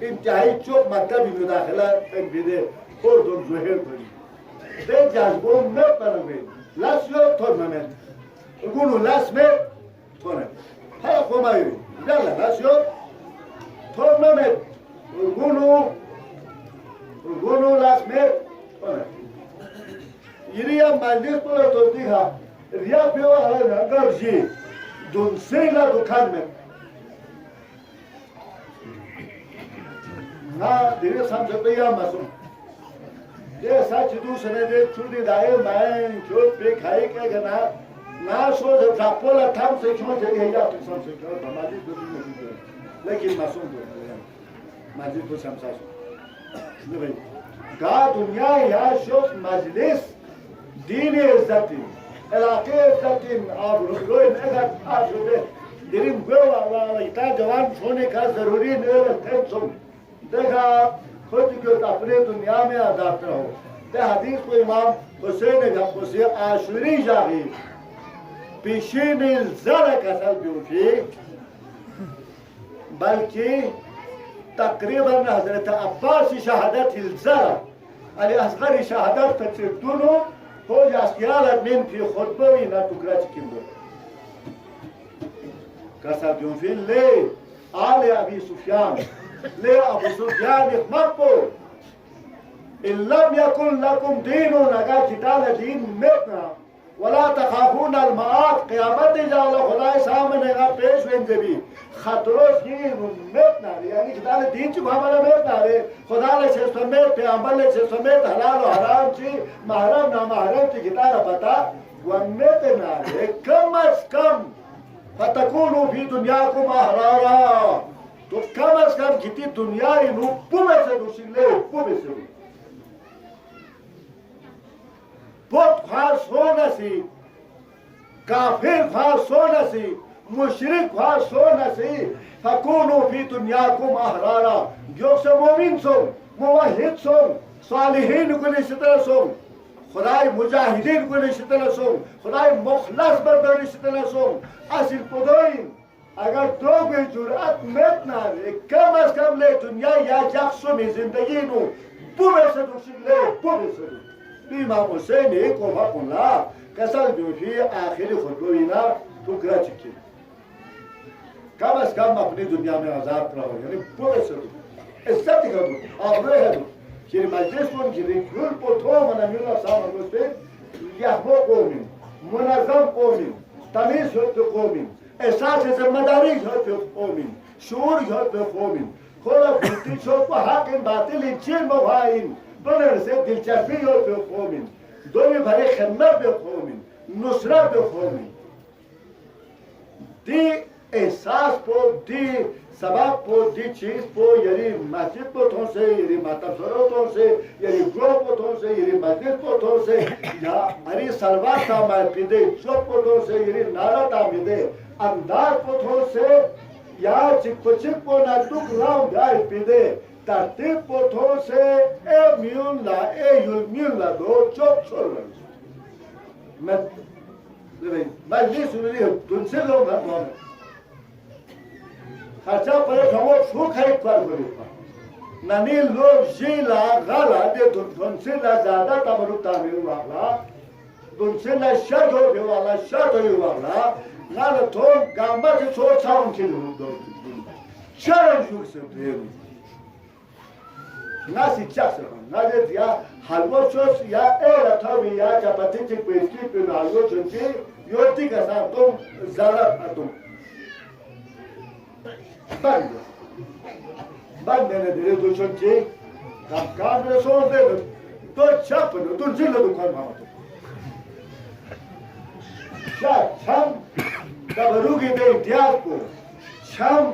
انتہائی چوک مکتبی مداخلہ ایک بیدے خوردن زہر بنی دے جذبوں میں پروے لاسیو تورنمنٹ گونو لاس میں تورنمنٹ ہاں خومائی بیالا لاسیو تورنمنٹ گونو لاس میں تورنمنٹ یریا مجلس پر تو دیکھا ریا پیو ہے اگر جی دون سے لا دکان میں نا دیرے سمجھتے یا مسوم دے سچ دوسرے دے چھوڑی دائے میں چھوٹ پہ کھائی کے گنا نا سو جب جاپولا تھام سے چھوڑ سے گئی جا تو سم سے چھوڑ بھماجی دو دن میں دو لیکن معصوم دو ماجی تو سمسا سو بھئی گا دنیا یا شوق مجلس دین عزتی علاقے عزتی آپ روئی نگت آپ روئی دریم گو اللہ اتا جوان چھونے کا ضروری نہیں ہے سن دیکھا خود کو اپنے دنیا میں آزاد رہو دے حدیث کو امام حسین گھپسی عاشوری جاگی پیشین زر کسل بیوشی بلکہ تقریباً حضرت عباس شہادت الزر علی اصغر شهادت فتردونو هو جاسكيالت من في خطبه وينا تكراتي كيمبو كسر يوم في الليل آل أبي سفيان لي أبو سفيان مقبو إن لم يكن لكم دين نگا كتال دين متنا ولا تخافون المعاد قیامت جالا خدای سامنے گا پیش وینجے بھی خطروش کی متنا یعنی کتال دین چکو ہمارا متنا رہے خدا لے چھے سمیت پیامبر لے چھے سمیت حلال و حرام چی محرم نامحرم چی کتال پتا ومتنا رہے کم از کم فتکونو فی دنیاکم احرارا تو کم از کم کتی دنیا انو پومے سے دوشن لے پومے سے دوشن بت خواص ہونا سی کافر خواص ہونا سی مشرک خواص ہونا سی فکونو فی دنیاکم احرارا جو سے مومن سن موحد سن صالحین کو نشتر سن خدای مجاہدین کو نشتر سن خدای مخلص بردر نشتر سن اصل پدوین اگر تو کوئی جرأت میت نہ رہے کم از کم لے دنیا یا جخصو میں زندگی نو پومے سے دوشن لے پومے سے دوشن امام حسین کو حق اللہ کسل بیوشی آخری خطبوینا ٹکرا چکی کم از کم اپنی دنیا میں آزاد رہو یعنی پورے سے دو عزت کرو آبرے ہے دو کیری مجلس کن کیری کل پو تو منمیل افسان اگوز پہ یحمو قومین منظم قومین تمیز ہوت پہ قومین احساس ذمہ داری ہوت پہ قومین شعور ہوت پہ قومین خدا بھولتی چھوٹ پہ حق ان باطل ان چین مبھائین دونر سے دلچسپی ہو پہ قومین دومی بھرے خدمت پہ قومین نصرت پہ قومین دی احساس پو دی سبب پو دی چیز پو یعنی مسجد پو تھون سے یعنی ماتم سرو تھون سے یعنی گروہ پو تھون سے یعنی مسجد پو تھون سے یا اری سلوات تامائی پیدے چوک پو تھون سے یعنی نارا تامیدے انداز پو تھون سے یا چک پو نادوک راؤں گائی پیدے ترتیب پوتھوں سے اے میون لا اے یول میون لا دو چوک چھوڑ رہا میں نہیں سنی تن سے لوگ گھر بہت خرچہ پرے کھمو شو خرید پر گئی ننی لوگ جی لا غالا دے دن سے لا زیادہ تمرو تعمیر والا دن سے لا شد ہو گئے والا شد ہوئی والا غالا تو گامبا سے چھوڑ چھاؤں کی لوگ دو چرن شوک سے پھر ناسی چاک سکن نازد یا حلوه چوس یا ایل تاوی یا چپاتی چک بیسکی پی حلوه چونچی یوتی کسان توم زارب اتوم بند نه دیره دو چونچی کام رسون دیده دو چپ نو دو زیل دو کار مامتو شاید چم دبروگی به امتیاز کو چم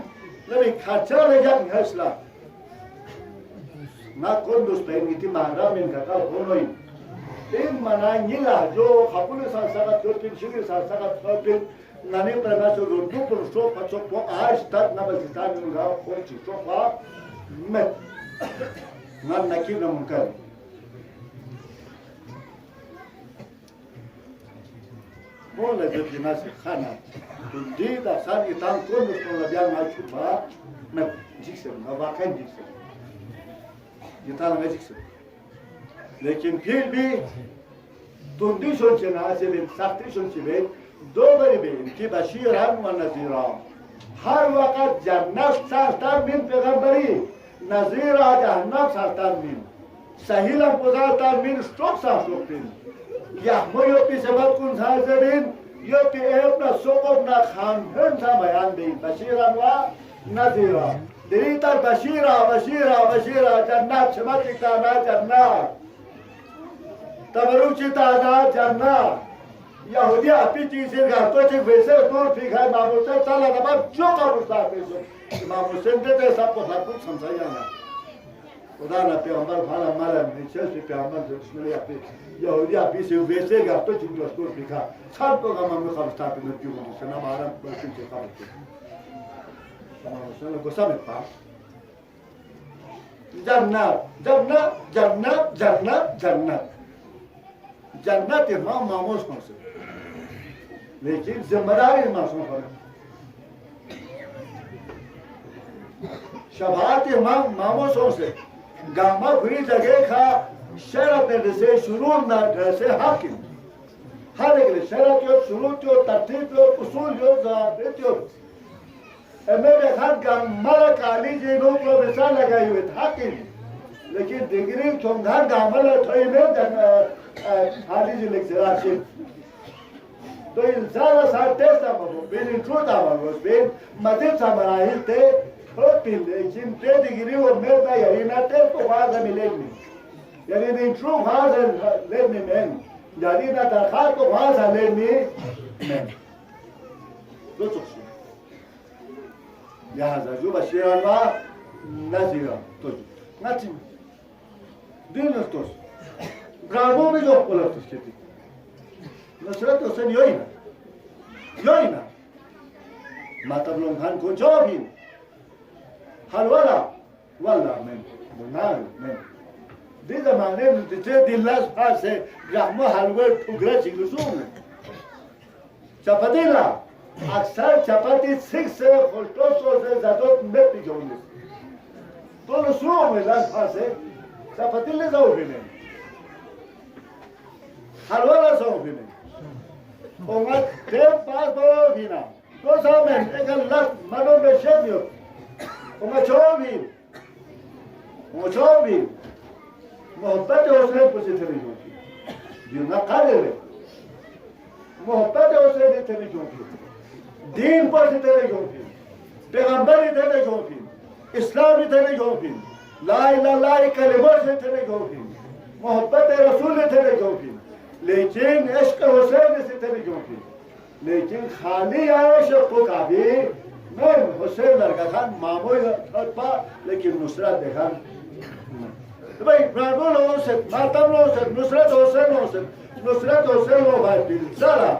نمی خرچه لجن هسلا نا کندوس پہنگی تھی محرم ان کا کل ہونوئی این منانگی لحجو خپول سانساقت کرپین شکر سانساقت کرپین نانی پرنا چو رندو پر شو پچو پو آج تک نبلستان انگا خون چی شو پا مت نان نکیب نمونکر مون لجب جناس خانا تن دید افسان ایتان کندوس پر لبیان مائی چھو پا مت جیک سے واقعی جیک سے یہ تھا میجک سے لیکن پھر بھی تندی سنچے نا سے بھی سختی سنچے بھی دو بری بھی ان کی بشیران و نذیران ہر وقت جنت ساختان من پیغمبری نذیر جہنم ساختان من سہیلم پزارتان من شوک ساختان یحمو یو پی سبت کن سازے بین یو پی ایبنا سوقبنا خانہن سا بیان بین بشیران و نذیران دریتر بشیرہ بشیرہ بشیرہ جنات شمت اکتانا جنات تبروچی تعداد جننا یهودی اپی چیزی گفتو چی ویسه دور پیکای امام حسین سالا دبا جو قبول ساپیشو امام حسین دیده سب کو خرکوب سمسایانا خدا نا پیامبر فانا مالا نیچه پیامبر جسملی اپی یهودی اپی سی ویسه گفتو چی دور پیکا سب کو امام خبر ساپیشو جو بودی سنا مارم بلکن چی خبر امام حسین گسا میپا جنت جنت جنت جنت جنت جنت امام ماموش کنسه لیکن ذمہداری محسوس کریں شفاعت امام ماموسوں سے گاما کھری جگہ کھا شرط سے شروع نہ سے حاکم ہر ایک شرط یو شروع یو ترتیب یو اصول یو ضابط یو میرے خان گاما کالی جی نو کو مثال لگائی ہوئی حاکم لیکن ڈگری چونگھا گاما تھوئی میں حالی جی لکھ راشد تو انسان ساتھ تیسا مبو بین انٹروتا مبوز بین مدد سا مراحل تے ہوتیل لیکن تے دیگری اور میرنا یعنی نا تے تو خوازہ میں لیگنی یعنی انٹرو خوازہ لیگنی مین یعنی نا درخواست تو خوازہ لیگنی مین دو چکشو لہذا جو بشیر اللہ نزیرہ تو جو نچی دین اختوس برامو میں جو پولر تس کہتی نصرت حسین یوی نا ماتب لونگان کو جو بھی حلوالا والا من بنار من دی زمانے میں دیتے دلّہ پاس سے رحمہ حلوے ٹھگرہ چگرسوں میں چپتیلا اکثر چپتی سکھ سے خلطوسوں سے زدوت میں پی جاؤں گے تو رسوں میں لاس پاس سے چپتیلے زاؤ بھی نہیں حلوالا زاؤ بھی نہیں اومد تیم پاس باو بینا دو سامن اگر لط منو بشد یو اومد چو بھی محبت حسین پسی تھری جو کی دیونا قادر ہے محبت حسین تھری جو کی دین پسی تھری جو کی پیغمبری تھری جو کی اسلامی تھری جو کی لا الہ اللہ کلمہ سے تھری جو کی محبت رسول تھری جو کی لیکن عشق حسین سے تھے کیوں کی لیکن خالی عشق کو کابی میں حسین لڑکا خان معمول پا لیکن نصرت دیکھا بھائی برانڈو لوگوں سے ماتم لوگوں سے نصرت حسین لوگ بھائی پیل سارا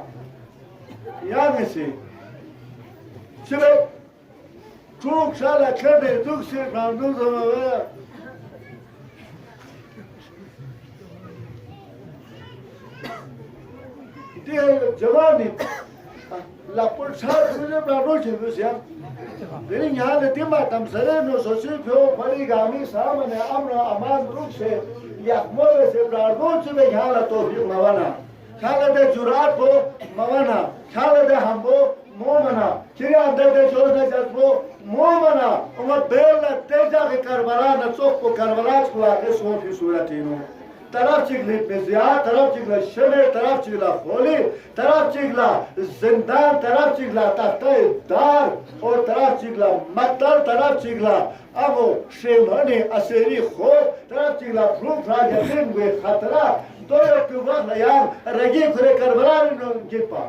یہاں سے شبہ چوک شالا کھڑے دکھ سے برانڈو زمان جوانی لاپور شاید مجھے برانڈو چھے سیا لیکن یہاں لیتی ماتم سرے نو سوچی پیو پڑی گامی سامنے امن امان روک سے یکمول سے برانڈو چھے یہاں لطوفیق موانا خیال دے جرات کو موانا خیال دے ہم کو مومنا چری اندر دے جوز نے جذبو مومنا امت بیل تیجا کے کربلا نسوخ کو کربلا چھوا کے سو کی صورتینو طرف چگلی پزیا طرف چگلا شمع طرف چگلا خولی طرف چگلا زندان طرف چگلا تختہ دار اور طرف چگلا مقتل طرف چگلا ابو شیمانی اسیری خود طرف چگلا پروف راجتین ہوئے خطرہ دو یکی وقت لیام رگی کھرے کربلا گیت پا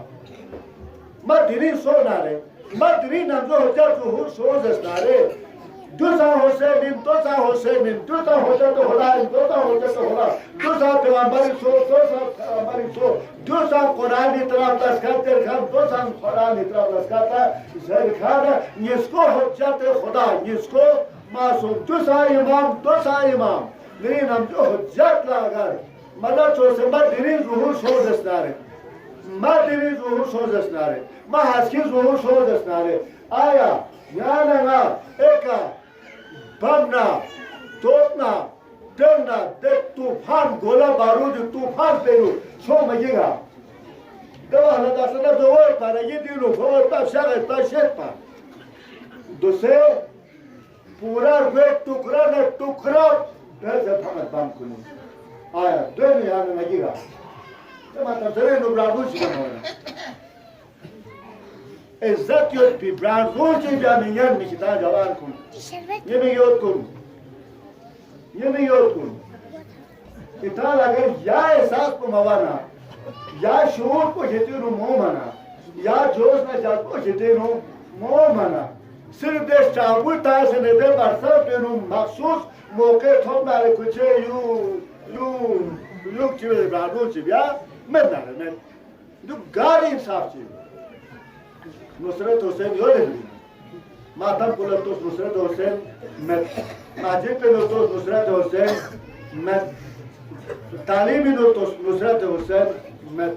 مدری سو نارے مدری نمزو حجر کو ہو سوز اس نارے دوسا حسین دوسا حسین دوسا حجر تو خدا دوسا حجر تو خدا دوسا پیغمبری سو دوسا پیغمبری سو دوسا قرآنی طرف لسکر ترکھم دوسا قرآنی طرف لسکر زرکھان جس کو حجت خدا جس کو معصوم دوسا امام لیکن ہم جو حجت لاغر مدد چو سے مدری ظہور سوز اس نارے مدری ظہور سوز اس نارے محسکی ظہور سوز اس نارے آیا یعنی ایکا بمنا توپنا دننا دیکھ توفان گولا بارود توفان پیرو سو مگی گا دو حالت اصلا دوئی پارا یہ دیلو فور پا شاگر پا شیط پا دو سے پورا روی ٹکرا نہ ٹکرا پیسے پھمت بام کنی آیا دوئی یعنی مگی گا تو مطلب زرین نبرادو چکم ہونا عزت یاد پی برانگو چی جامعیان میکتا جوان کن یہ میں یاد کن اتنا لگے یا احساس کو موانا یا شعور کو جتنو مو منا یا جوش نہ جات کو جتنو مو منا صرف دے چاول تا سے نے دے برسا پینو مخصوص موقع تھوم نارے کچھے یو چیوے برادو چی بیا میں نارے میں دو گاڑی انصاف چی نصرت حسین یو لے لی ماتم پلتوس نصرت حسین میں ماجد پلتوس نصرت حسین میں تعلیمی نصرت حسین میں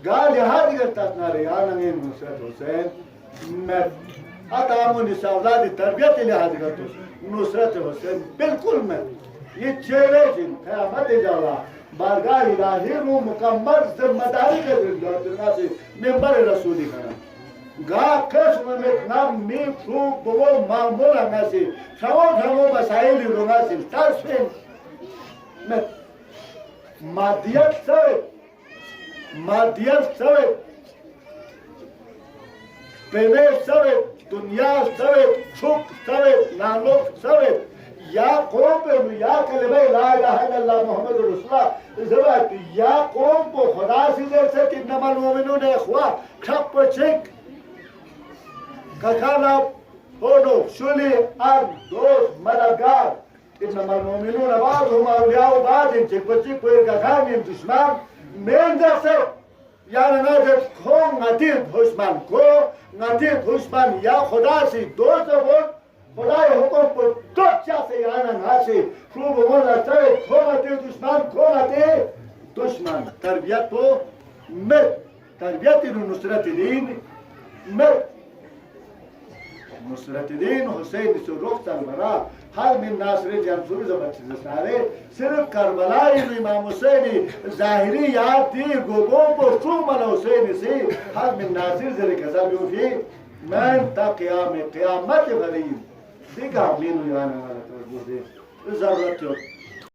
گاڑی ہاتھ کرتا نارے آنگین نصرت حسین میں اتام و نساء اولادی تربیت لحاظ کرتا نصرت حسین بالکل میں یہ چہرے جن قیامت جالا بارگاہ الہی رو مکمل ذمہ داری کے دنیا سے ممبر رسولی کرنا گاہ قسم میں اتنا میف رو بو معمول ہمیں سے شمو مسائل رونا سے ترسفین میں مادیت سوے پینے سوے دنیا سوے چھک سوے نالوک سوے یا قوم پہ یا کلمہ لا الہ الا اللہ محمد رسول اللہ زبات یا قوم کو خدا سے جیسے کہ انما المومنون اخوہ چھپ چھک ککانا ہونو شلی دوست مددگار انما المؤمنون بعضهم اولیاء بعض چک بچک کوئی ککانیم دشمن من جیسے یعنی نجد کو نتید دشمن یا خدا سے دوست بود خدای حکم پر دچا سے یعنی ناسی خوب مولا چاہے کھونتے دشمن تربیت تو مت تربیت نصرت دین مت نصرت دین حسین سے رخ تلمرا حال من ناصر جنسوری زبط سارے صرف کربلائی امام حسینی ظاہری یاد تھی گوگوں کو سومن حسین سے حال من ناصر ذری کسا بیو فی من تا قیامت غریب دیکھا مینو یانا والا تو ضرورت